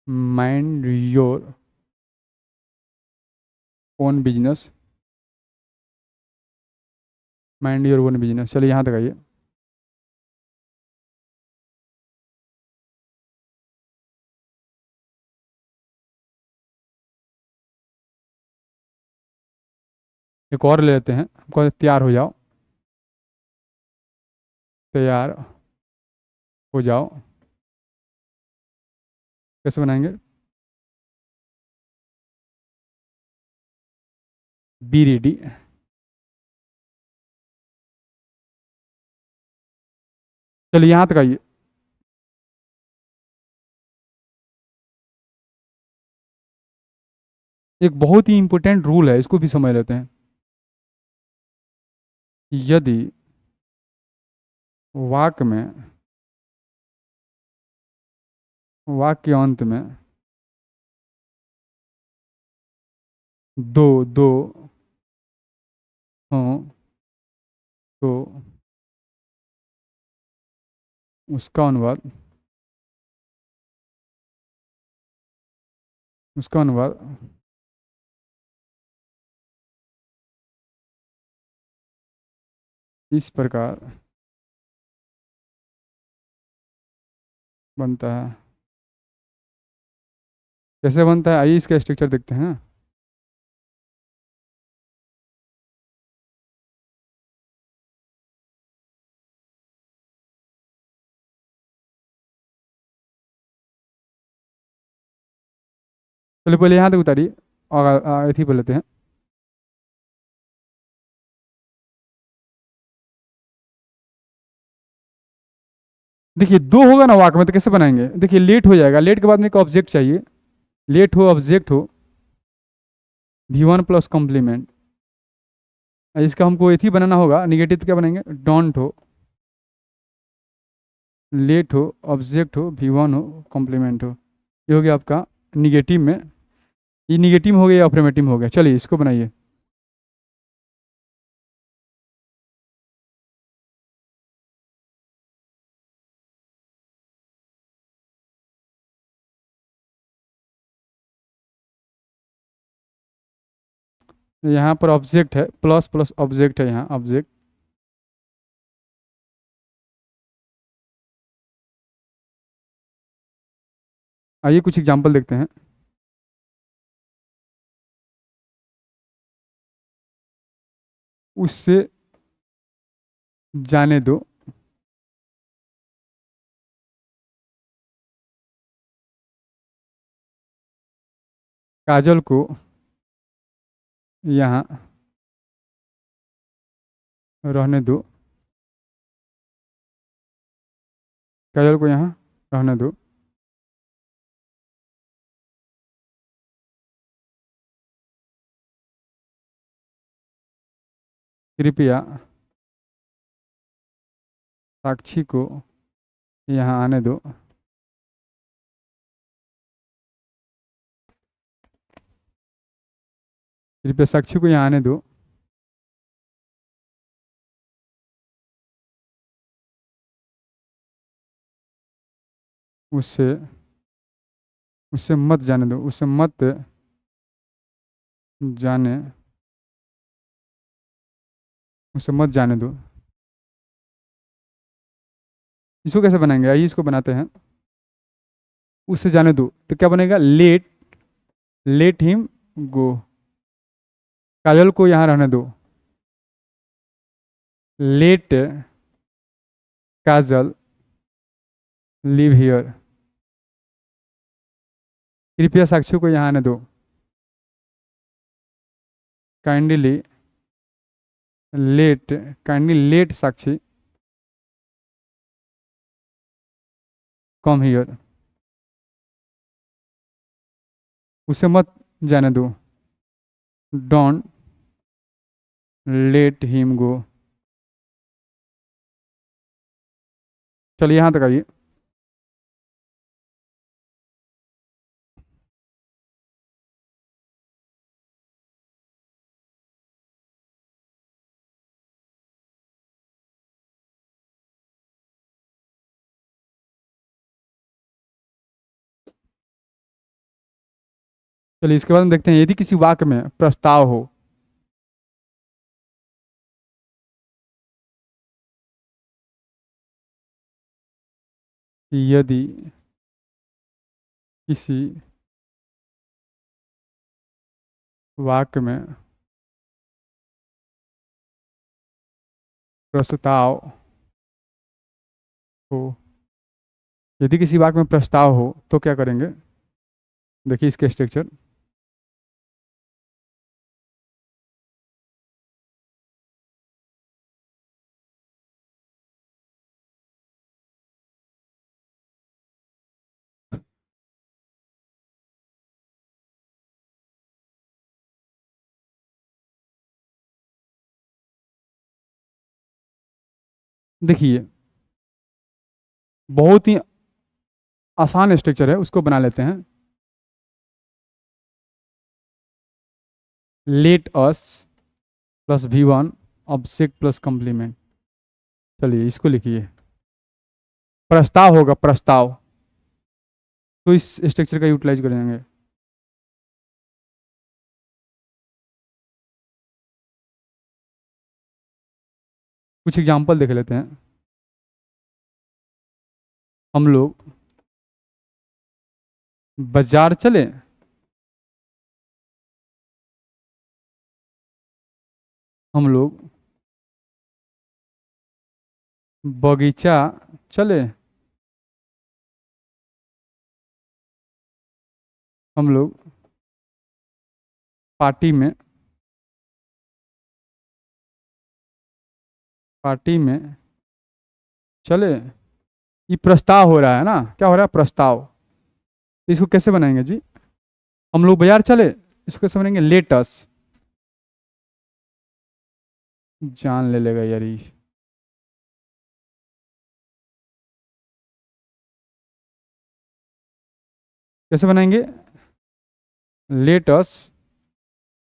mind your own business, mind your own business. चलिए यहाँ तक आइए। एक और ले लेते हैं, हमको तैयार हो जाओ, तैयार हो जाओ। कैसे बनाएंगे, बी रेडी। चलिए यहाँ तक आइए। एक बहुत ही इंपॉर्टेंट रूल है, इसको भी समझ लेते हैं। यदि वाक्य में, वाक्य अंत में दो दो हो तो उसका अनुवाद, उसका अनुवाद इस प्रकार बनता है। कैसे बनता है, आइए इसका स्ट्रक्चर देखते हैं। चलिए पहले यहाँ तक उतारिए और इथी पर लेते हैं। देखिए दो होगा ना वाक्य में तो कैसे बनाएंगे, देखिए लेट हो जाएगा, लेट के बाद में एक ऑब्जेक्ट चाहिए, लेट हो ऑब्जेक्ट हो, V1 प्लस कॉम्प्लीमेंट। इसका हमको एथी बनाना होगा, निगेटिव तो क्या बनाएंगे, डोंट हो, लेट हो ऑब्जेक्ट हो, V1 हो कॉम्प्लीमेंट हो। ये हो गया आपका निगेटिव में, ये निगेटिव हो गया, अफर्मेटिव हो गया। चलिए इसको बनाइए। यहाँ पर ऑब्जेक्ट है, प्लस प्लस ऑब्जेक्ट है, यहाँ ऑब्जेक्ट। आइए कुछ एग्जांपल देखते हैं। उससे जाने दो, काजल को यहाँ रहने दो, काजल को यहाँ रहने दो। कृपया साक्षी को यहाँ आने दो। कृपया साक्षी को यहाँ आने दो। उससे उससे मत जाने दो, उससे मत जाने, उससे मत जाने दो। इसको कैसे बनाएंगे, आइए इसको बनाते हैं। उससे जाने दो तो क्या बनेगा, लेट, लेट हिम गो। काजल को यहाँ रहने दो, लेट काजल लिव हियर। कृपया साक्षी को यहाँ आने दो, kindly let, kindly let Sakshi come here. उसे मत जाने दो, डोंट लेट हिम गो। चलिए यहाँ तक आइए। चलिए इसके बाद हम देखते हैं, यदि किसी वाक्य में प्रस्ताव हो, यदि किसी वाक्य में प्रस्ताव हो, यदि किसी वाक्य में प्रस्ताव हो तो क्या करेंगे, देखिए इसके स्ट्रक्चर। देखिए बहुत ही आसान स्ट्रक्चर है, उसको बना लेते हैं। Let us plus V1 object plus complement. चलिए इसको लिखिए, प्रस्ताव होगा प्रस्ताव, तो इस स्ट्रक्चर का यूटिलाइज करेंगे। कुछ एग्जांपल देख लेते हैं। हम लोग बाजार चले, हम लोग बगीचा चले, हम लोग पार्टी में, पार्टी में चले। ये प्रस्ताव हो रहा है ना, क्या हो रहा है, प्रस्ताव। इसको कैसे बनाएंगे जी? हम लोग बाजार चले, इसको कैसे बनाएंगे, लेटस। जान ले लेगा यार ये। कैसे बनाएंगे, let's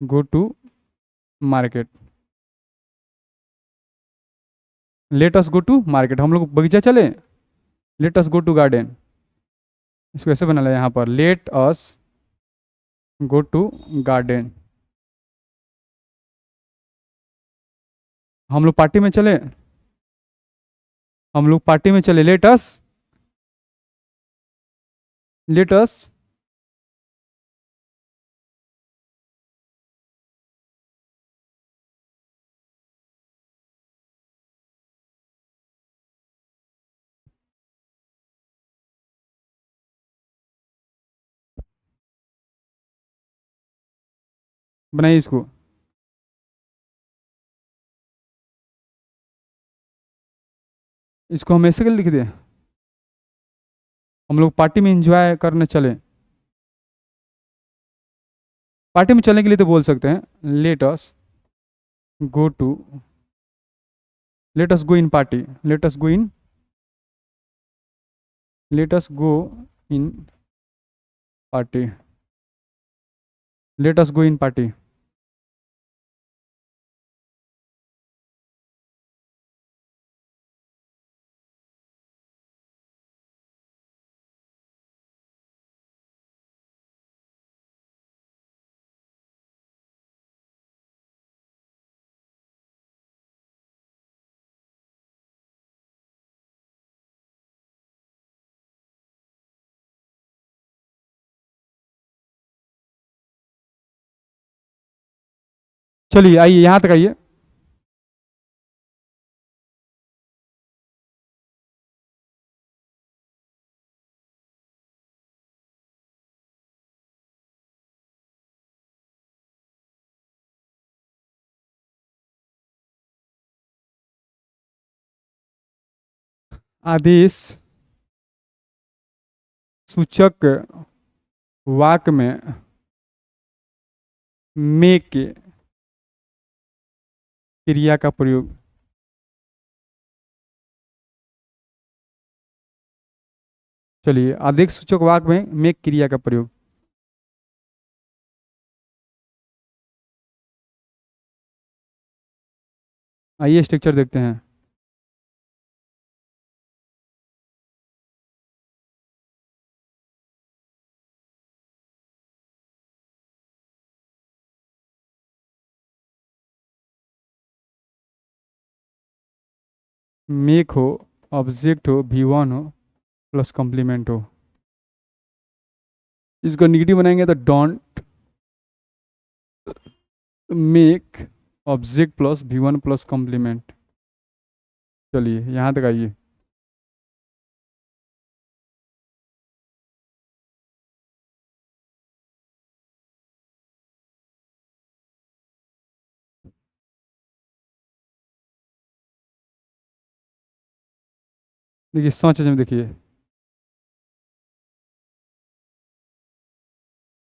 go to market, let's go to market. हम लोग बगीचा चले, लेटस गो टू गार्डन। इसको ऐसे बना लिया यहाँ पर, let us go to garden. हम लोग पार्टी में चले, हम लोग पार्टी में चले, लेटस बनाइए इसको। इसको हम ऐसे कर लिख दें, हम लोग पार्टी में एंजॉय करने चले। पार्टी में चलने के लिए तो बोल सकते हैं, let's go to, let's go in party, let's go in, let's go in party, let's go in party. चलिए आइए यहाँ तक आइए। आदेश सूचक वाक्य में मेक के क्रिया का प्रयोग। चलिए आदेश सूचक वाक्य में मेक क्रिया का प्रयोग। आइए स्ट्रक्चर देखते हैं। मेक हो, ऑब्जेक्ट हो, V1 हो प्लस कॉम्प्लीमेंट हो। इसको निगेटिव बनाएंगे तो don't make object plus V1 plus complement. चलिए यहाँ तक आइए। देखिए सोच में, देखिए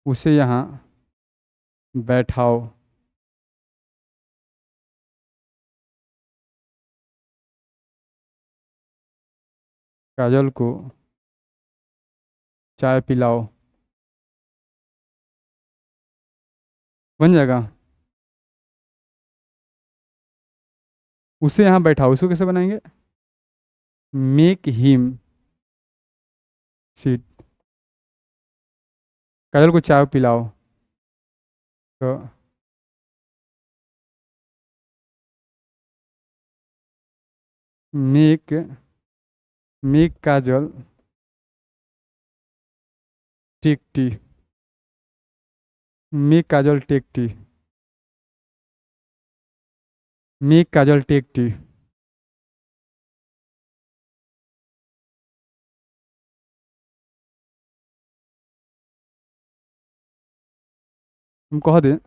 उसे यहाँ बैठाओ, काजल को चाय पिलाओ। बन जाएगा। उसे यहाँ बैठाओ, उसको कैसे बनाएंगे? Make him seat. काजल को चाय पिलाओ। तो मेक मेक काजल टेक टी। मेक काजल टेक टी। मेक काजल टेक टी। हम कह दें।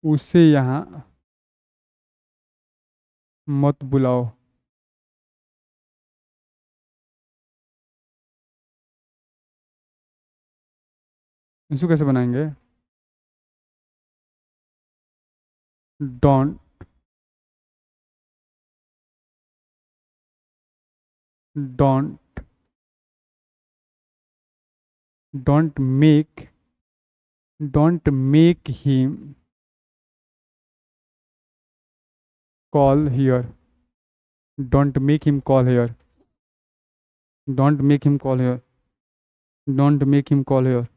उसे यहाँ मत बुलाओ। इसको कैसे बनाएंगे? Don't don't don't make don't make him call here. Don't make him call here. Don't make him call here. Don't make him call here.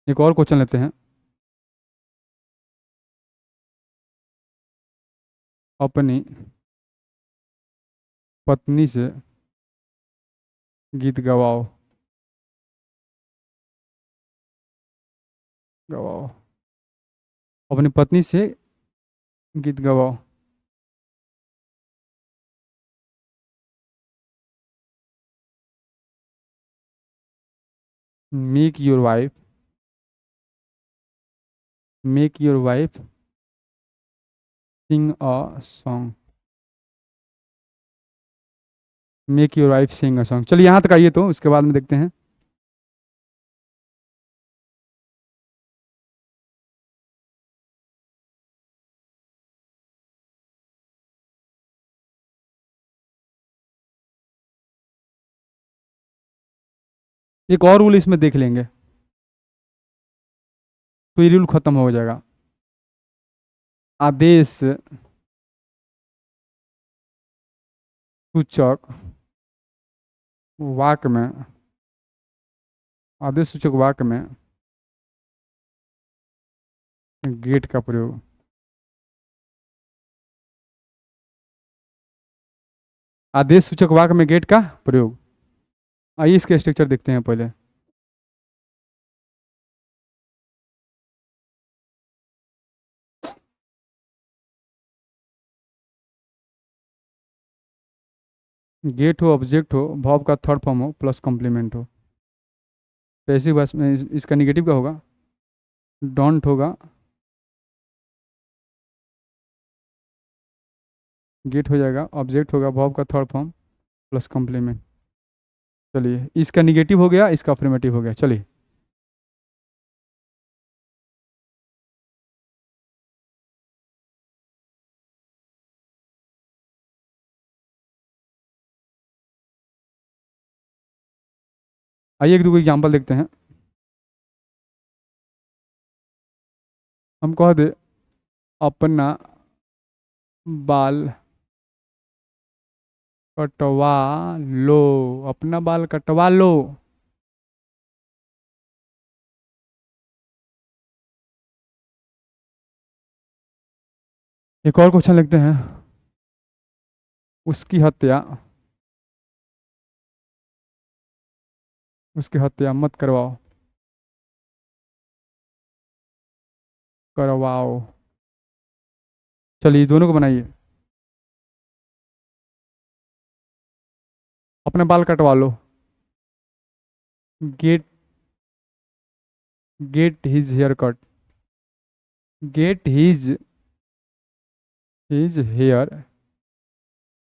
एक और क्वेश्चन लेते हैं। अपनी पत्नी से गीत गवाओ। गवाओ। अपनी पत्नी से गीत गवाओ। Make your wife make your wife sing a song. Make your wife sing a song. चलिए यहाँ तक आइए, तो उसके बाद में देखते हैं। एक और रूल इसमें देख लेंगे, तो ये रूल खत्म हो जाएगा। आदेश सूचक वाक्य में आदेश सूचक वाक्य में गेट का प्रयोग। आदेश सूचक वाक्य में गेट का प्रयोग। आइए इसके स्ट्रक्चर देखते हैं पहले। गेट हो, ऑब्जेक्ट हो, वर्ब का थर्ड फॉर्म हो, प्लस कॉम्प्लीमेंट हो। तो ऐसी बस में इसका निगेटिव क्या होगा? डोंट होगा, गेट हो जाएगा, ऑब्जेक्ट होगा, वर्ब का थर्ड फॉर्म प्लस कॉम्प्लीमेंट। चलिए, इसका निगेटिव हो गया, इसका अफर्मेटिव हो गया। चलिए, आइए एक दो एग्जाम्पल देखते हैं। हम कह दे अपना बाल कटवा लो। अपना बाल कटवा लो। एक और क्वेश्चन लिखते हैं। उसकी हत्या मत करवाओ। करवाओ। चलिए, दोनों को बनाइए। अपना बाल कटवा लो। Get get his hair cut, get his hair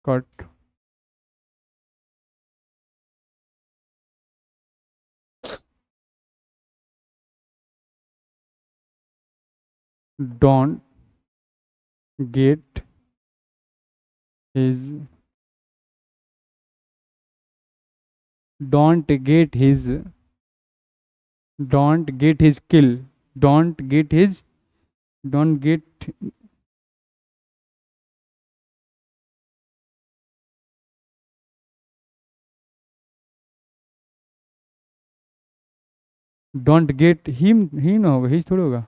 cut, don't get his, don't get his, don't get his kill, don't get his, don't get, don't get him, ही ना होगा, हिज थोड़ी होगा,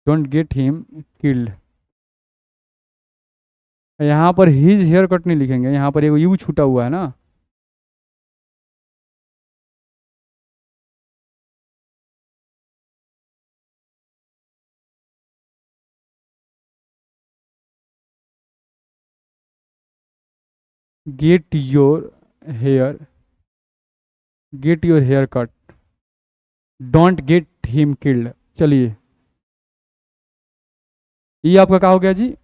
don't get him killed। यहाँ पर his hair cut नहीं लिखेंगे, यहाँ पर एक यू छूटा हुआ है ना, get your hair, get your hair cut, don't get him killed. चलिए ये आपका क्या हो गया जी,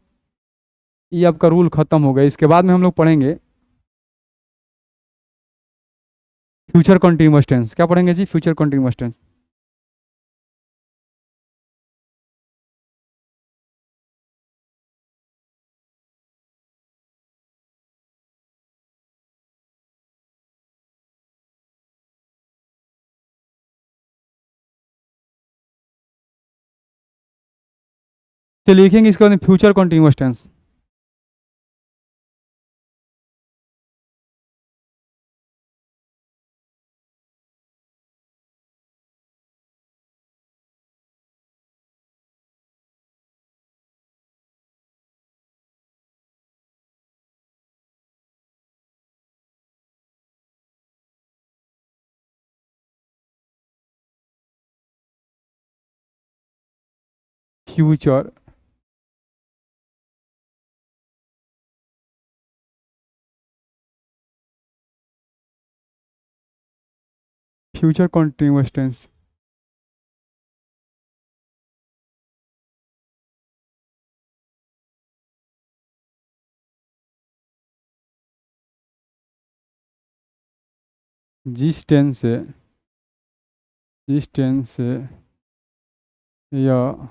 ये आपका रूल खत्म हो गया। इसके बाद में हम लोग पढ़ेंगे फ्यूचर कंटिन्यूअस टेंस। क्या पढ़ेंगे जी, फ्यूचर कंटिन्यूअस टेंस। तो लिखेंगे इसके बाद future continuous tense. Future future continuous tense, जिस टेंस से, जिस टेंस से यह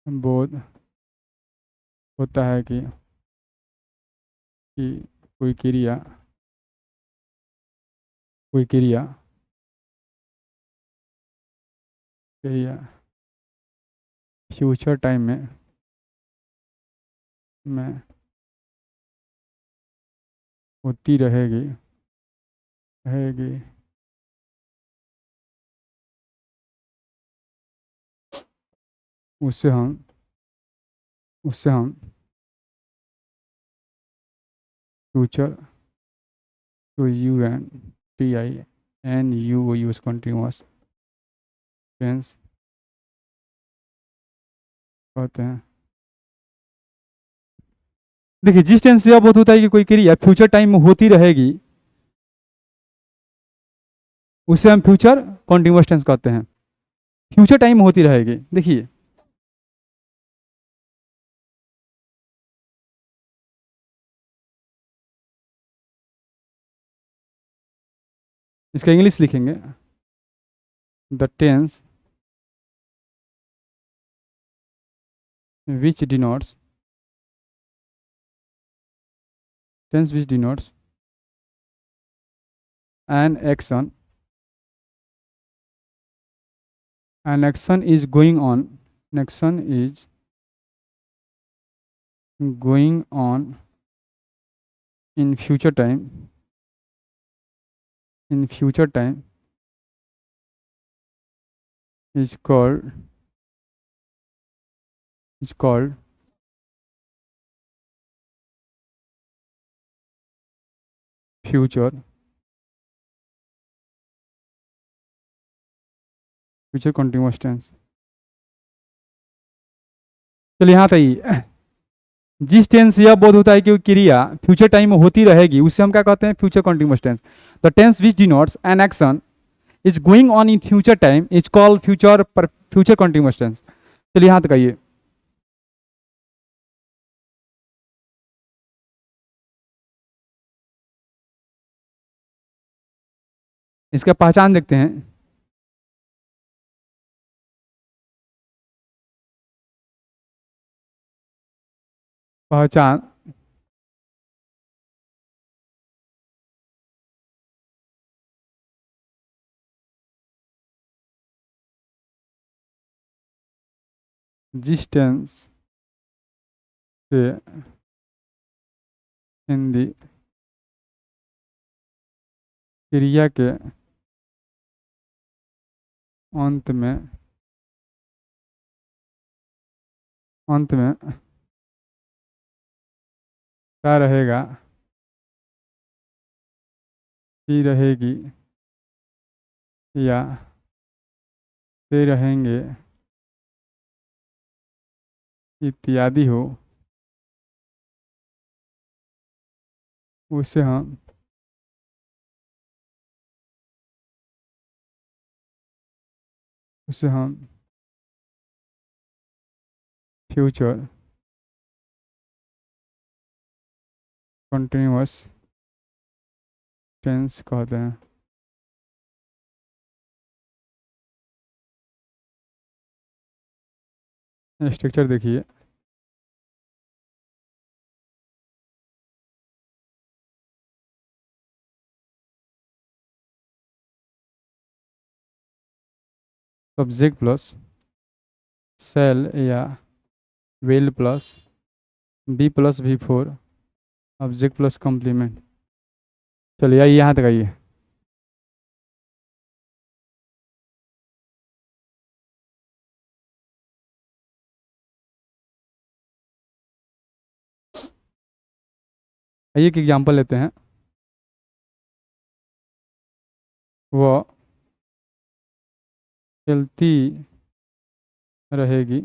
बोध होता है कि कोई क्रिया, कोई क्रिया क्रिया फ्यूचर टाइम में होती रहेगी, रहेगी, उससे हम फ्यूचर, तो U N T I N U use continuous tense कहते हैं। देखिए जिस टेंस से अब होता है कि कोई क्रिया फ्यूचर टाइम में होती रहेगी उसे हम फ्यूचर कंटिन्यूअस टेंस कहते हैं। फ्यूचर टाइम में होती रहेगी, देखिए इसका इंग्लिश लिखेंगे, the tense which denotes, tense which denotes an action is going on, an action is going on in future time, in future time is called future continuous tense. चलिए यहाँ तक, जिस टेंस यह बोध होता है कि क्रिया फ्यूचर टाइम में होती रहेगी उसे हम क्या कहते हैं, future continuous tense. The tense which denotes an action is going on in future time is called future continuous tense. चलिए यहां तक आइए। इसका पहचान देखते हैं। पहचान जिस टेंस से हिंदी क्रिया के अंत में क्या रहेगा, ही रहेगी या से रहेंगे इत्यादि हो, उसे हम फ्यूचर कंटिन्यूअस टेंस कहते हैं। स्ट्रक्चर देखिए। सब्जेक्ट प्लस सेल या will plus B+V4 object plus complement. चलिए आइए यहाँ तक आइए। आइए एक एग्जांपल लेते हैं। वो चलती रहेगी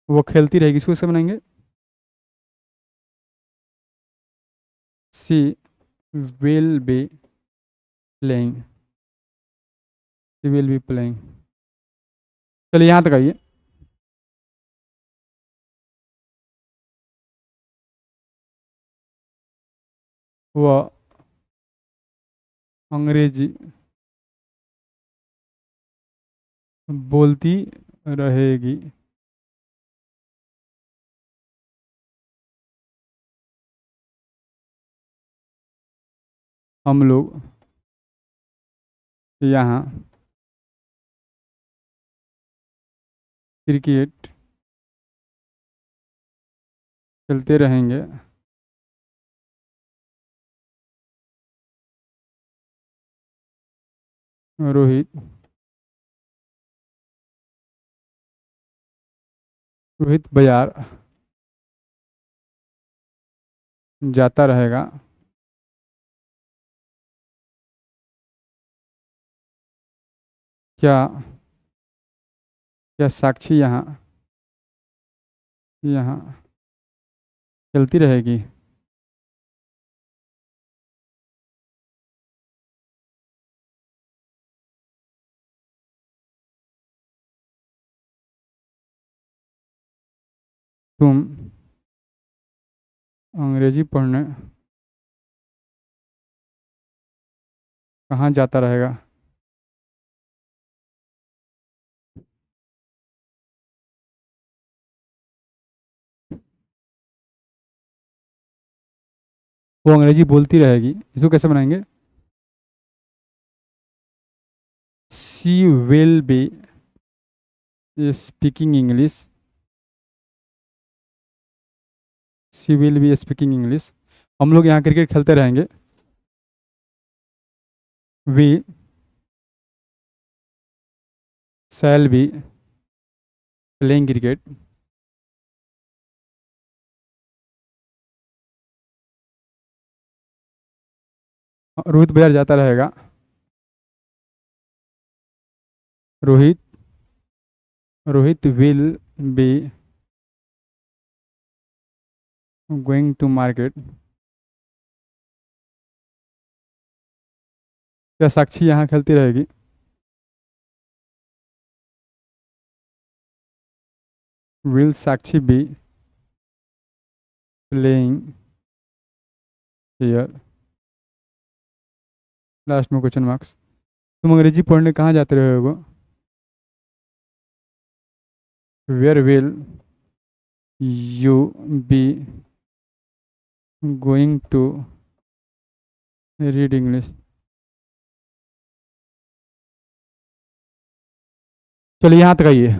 वो खेलती रहेगी, इसको कैसे बनाएंगे? She will be playing, she will be playing. चलिए यहाँ तक आइए। वह अंग्रेजी बोलती रहेगी, हम लोग यहाँ क्रिकेट खेलते रहेंगे। रोहित रोहित बाजार जाता रहेगा। क्या क्या साक्षी यहाँ यहाँ चलती रहेगी? तुम अंग्रेजी पढ़ने कहाँ जाता रहेगा? वो अंग्रेजी बोलती रहेगी, इसको कैसे बनाएंगे? She will be speaking English, she will be speaking English. हम लोग यहाँ क्रिकेट खेलते रहेंगे। We shall be playing cricket, Rohit बाजार जाता रहेगा। Rohit Rohit will be going to market. क्या साक्षी यहाँ खेलती रहेगी? Will Sakshi be playing here? Last में क्वेश्चन मार्क्स। तुम अंग्रेजी पढ़ने कहाँ जाते रहे हो? Where will you be going to read English? चलिए यहाँ तक आइए।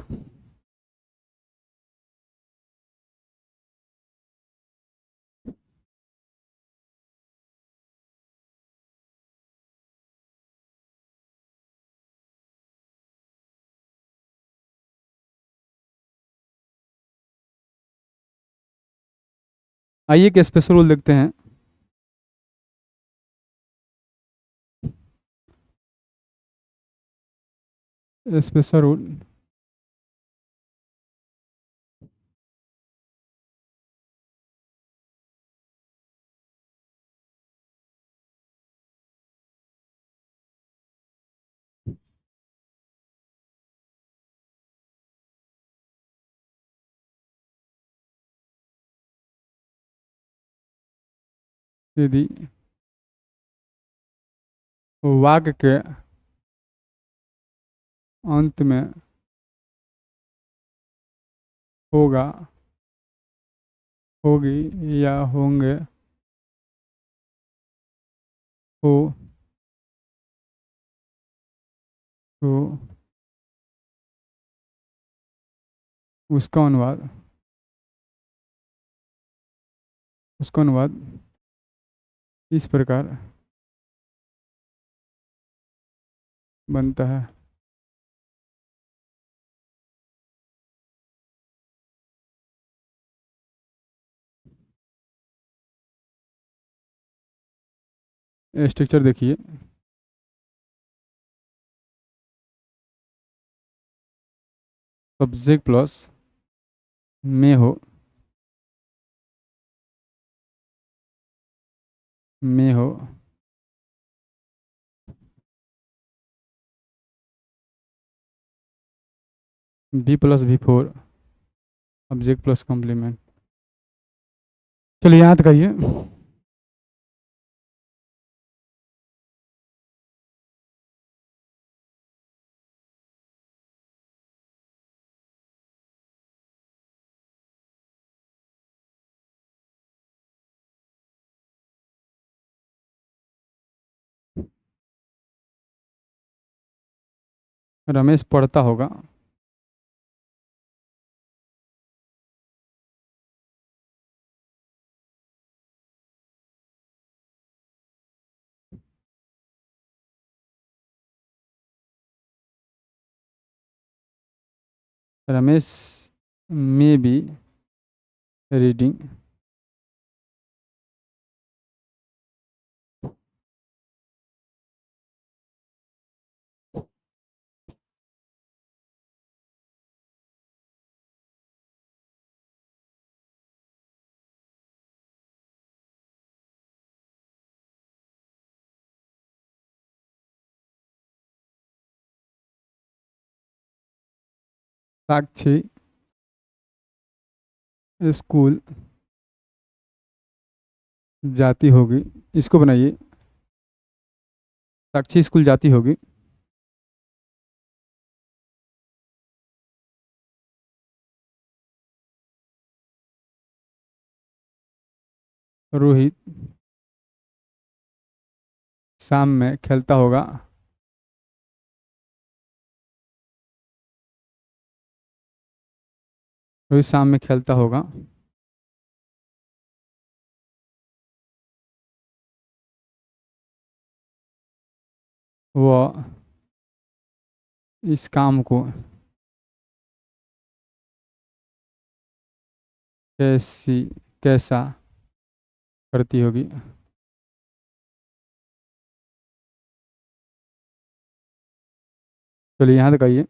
आइए कि स्पेशल रूल देखते हैं। Special rule. यदि वाक्य के अंत में होगा, होगी या होंगे, हो तो उसका अनुवाद इस प्रकार बनता है। स्ट्रक्चर देखिए। सब्जेक्ट प्लस में हो be plus V four object plus complement. चलिए याद करिए। रमेश पढ़ता होगा। रमेश में बी रीडिंग। साक्षी स्कूल जाती होगी। इसको बनाइए। साक्षी स्कूल जाती होगी। रोहित शाम में खेलता होगा। रोहित शाम में खेलता होगा। वह इस काम को कैसा करती होगी। चलिए यहाँ तक आइए।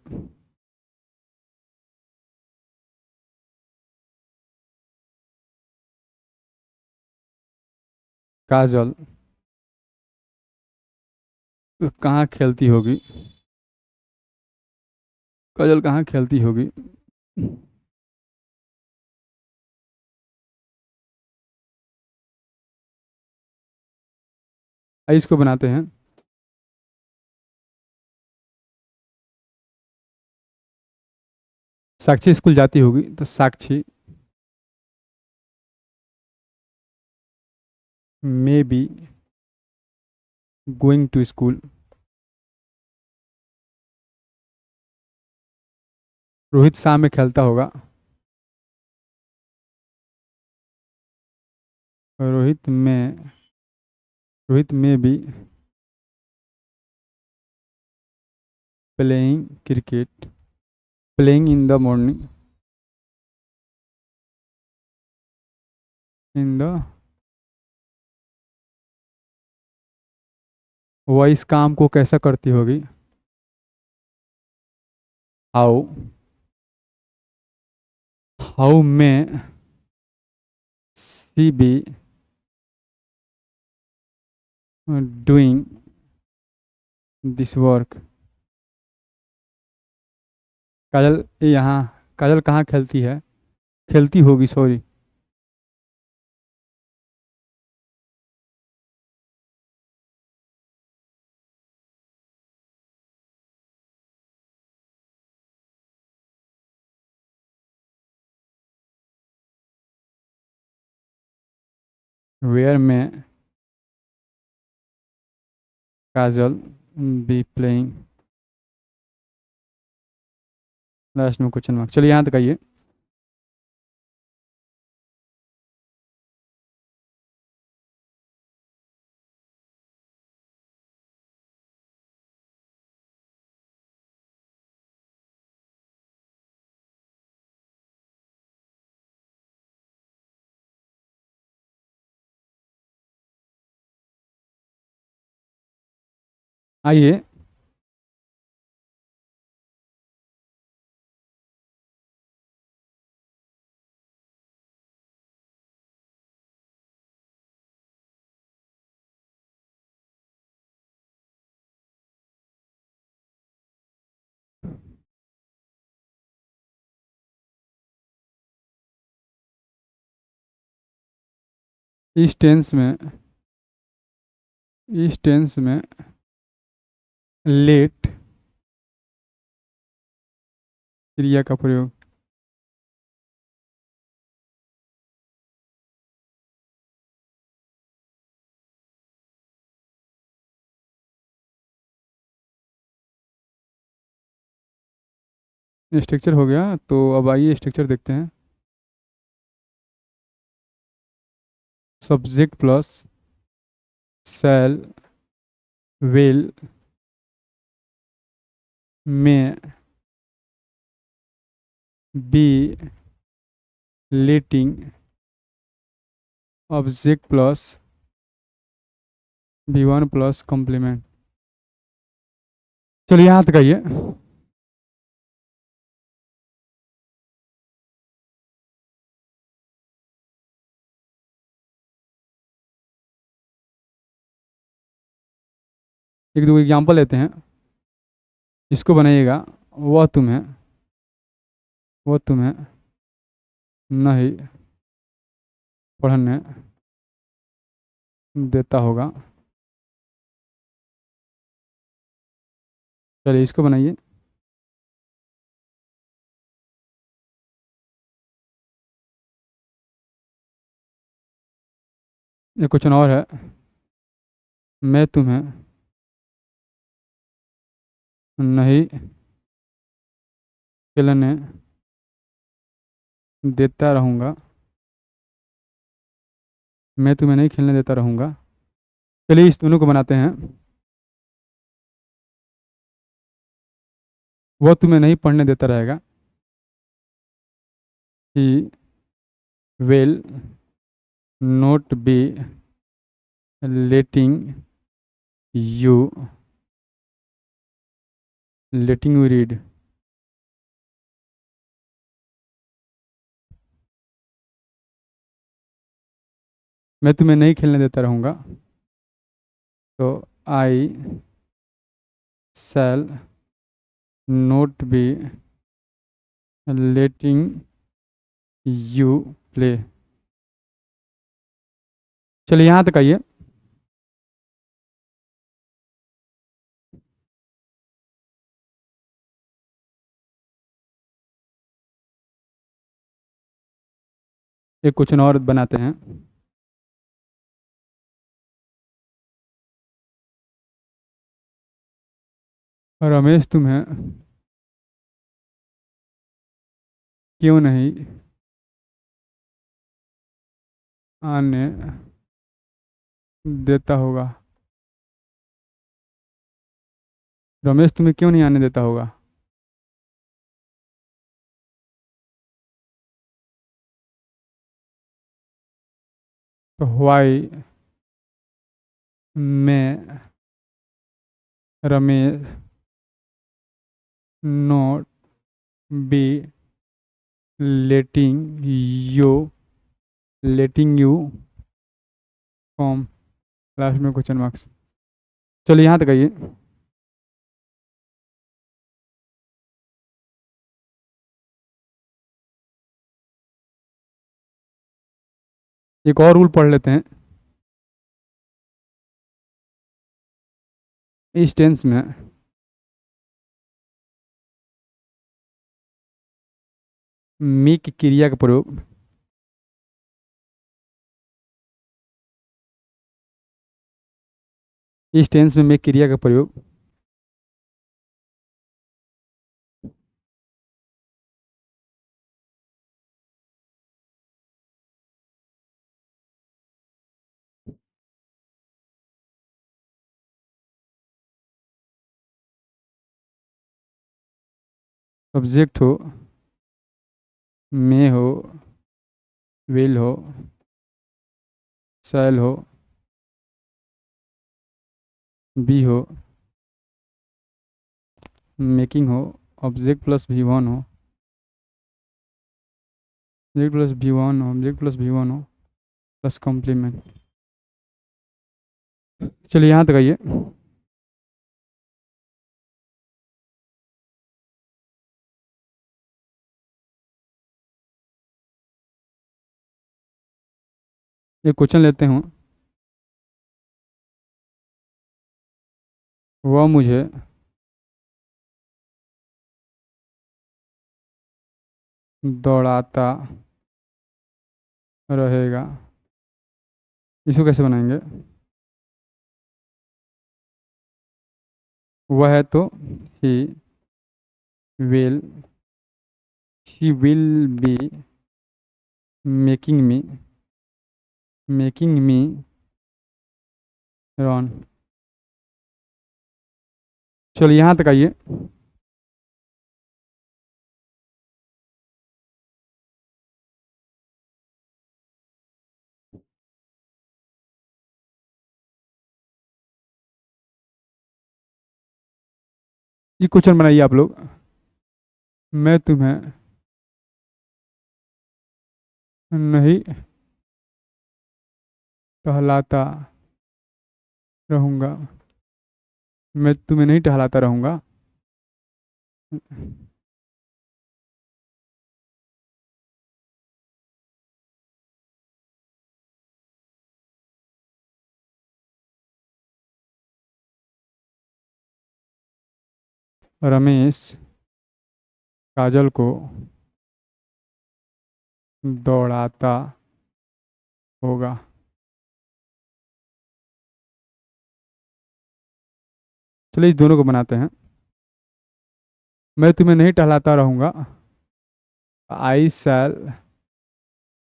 काजल कहाँ खेलती होगी? काजल कहाँ खेलती होगी? आइए इसको बनाते हैं। साक्षी स्कूल जाती होगी, तो Sakshi may be going to school. Rohit शाम में खेलता होगा। Rohit may Rohit may be playing cricket, playing in the morning, in the. वह इस काम को कैसा करती होगी? How how may she be doing this work. Kajal यहाँ, काजल कहाँ खेलती है? खेलती होगी, सॉरी। वेयर में काजल बी प्लेइंग। लास्ट में क्वेश्चन मार्क। चलिए यहाँ तक आइए। आइए, इस टेंस में लेट क्रिया का प्रयोग। स्ट्रक्चर हो गया, तो अब आइए स्ट्रक्चर देखते हैं। सब्जेक्ट प्लस शैल विल में be letting object plus V1 plus complement. चलिए यहाँ तक आइए। एक दो एग्जाम्पल लेते हैं, इसको बनाइएगा। वह तुम्हें वह तुम्हें नहीं पढ़ने देता होगा। चलिए इसको बनाइए। एक क्वेश्चन और है। मैं तुम्हें नहीं खेलने देता रहूँगा। मैं तुम्हें नहीं खेलने देता रहूँगा। चलिए इस दोनों को बनाते हैं। वह तुम्हें नहीं पढ़ने देता रहेगा। He will not be letting you read। मैं तुम्हें नहीं खेलने देता रहूँगा, तो I shall not be letting you play. चलिए यहाँ तक आइए। एक क्वेश्चन और बनाते हैं। रमेश तुम्हें क्यों नहीं आने देता होगा? रमेश तुम्हें क्यों नहीं आने देता होगा? तो वाई में Ramesh not be letting you letting you com, last में क्वेश्चन मार्क्स। चलिए यहाँ तक आइए। एक और रूल पढ़ लेते हैं। इस टेंस में मी की क्रिया का प्रयोग इस टेंस में मैं क्रिया का प्रयोग सब्जेक्ट हो, मैं हो, विल हो, शैल हो, बी हो, मेकिंग हो, ऑब्जेक्ट प्लस भी वन हो, ऑब्जेक्ट प्लस भी वन हो, ऑब्जेक्ट प्लस भी वन हो, प्लस कॉम्प्लीमेंट। चलिए यहाँ तक आइए। एक क्वेश्चन लेते हैं। वह मुझे दौड़ाता रहेगा। इसको कैसे बनाएंगे? वह है तो he will, she will be making me run. चलिए यहाँ तक आइए। ये क्वेश्चन बनाइए आप लोग। मैं तुम्हें नहीं टहलाता रहूँगा। मैं तुम्हें नहीं टहलाता रहूँगा। रमेश काजल को दौड़ाता होगा। चलिए इस दोनों को बनाते हैं। मैं तुम्हें नहीं टहलाता रहूँगा। I shall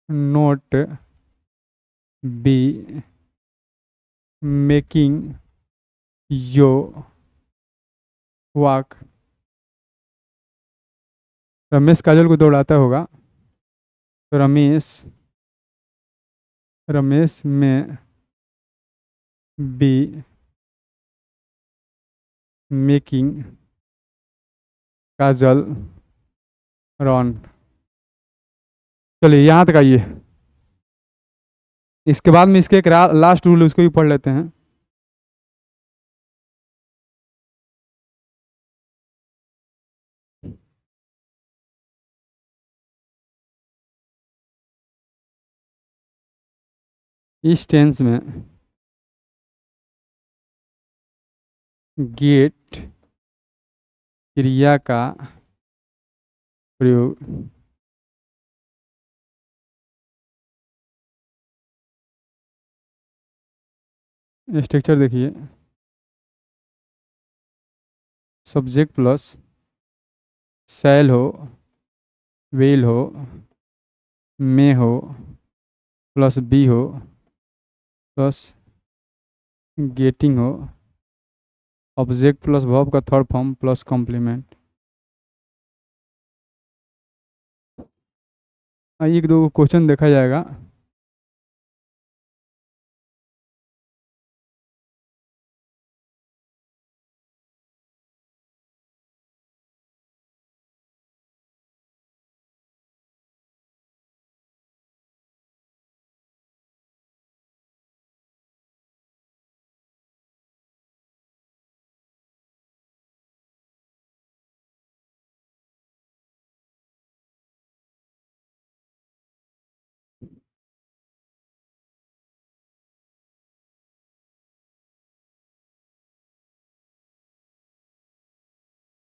not be making you walk. Ramesh Kajal को दौड़ाता होगा, तो रमेश में बी मेकिंग काजल रन। चलिए यहाँ तक आइए। इसके बाद में इसके एक लास्ट रूल है, उसको भी पढ़ लेते हैं। इस टेंस में गेट क्रिया का प्रयोग स्ट्रक्चर देखिए, सब्जेक्ट प्लस शैल हो, विल हो, मे हो, प्लस बी हो, प्लस गेटिंग हो, ऑब्जेक्ट प्लस वर्ब का थर्ड फॉर्म प्लस कॉम्प्लीमेंट। एक दो क्वेश्चन देखा जाएगा।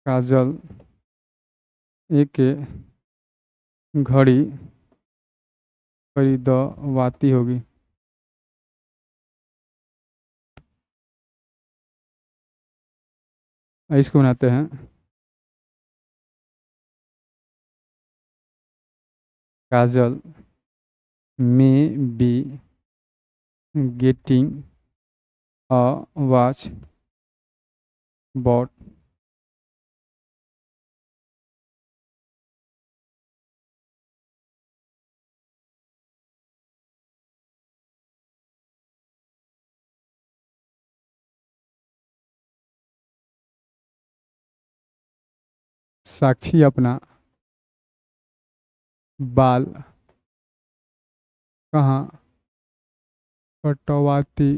काजल एक घड़ी खरीदवाती होगी। इसको बनाते हैं, काजल may be getting a watch bought साक्षी अपना बाल कहाँ कटवाती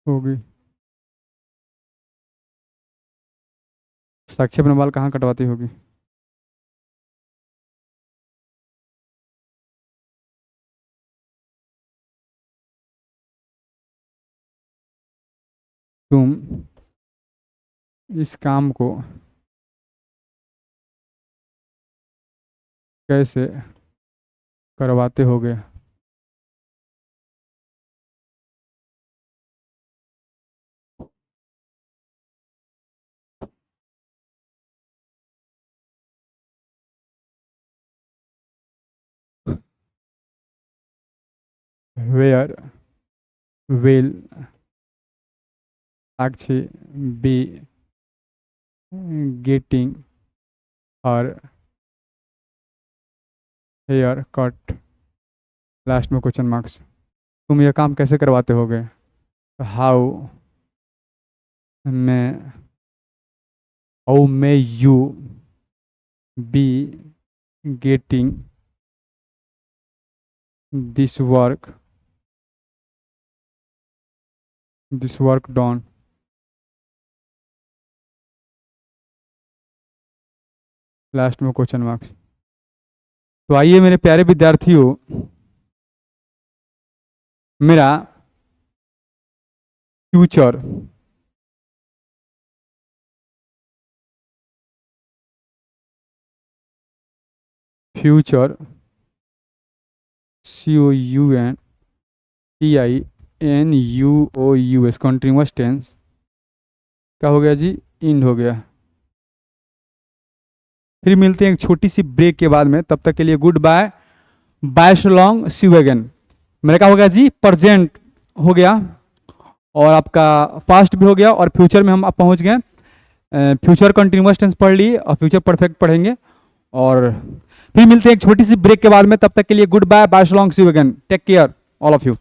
होगी। साक्षी अपना बाल कहाँ कटवाती होगी। तुम इस काम को कैसे करवाते होगे। Where will Sakshi be getting her hair cut? Last में क्वेश्चन मार्क्स। तुम यह काम कैसे करवाते होगे। How may you be getting this work done. Last में क्वेश्चन मार्क्स। तो आइए मेरे प्यारे विद्यार्थियों, मेरा फ्यूचर COUNTINUOUS कंटिन्यूअस टेंस क्या हो गया जी, इंड हो गया। फिर मिलते हैं एक छोटी सी ब्रेक के बाद में, तब तक के लिए good bye, bye so long, see you again. मेरा क्या हो गया जी, प्रेजेंट हो गया और आपका पास्ट भी हो गया और फ्यूचर में हम अब पहुंच गए। फ्यूचर कंटिन्यूअस टेंस पढ़ लिए और फ्यूचर परफेक्ट पढ़ेंगे और फिर मिलते हैं एक छोटी सी ब्रेक के बाद में, तब तक के लिए good bye, bye so long, see you again, take care all of you.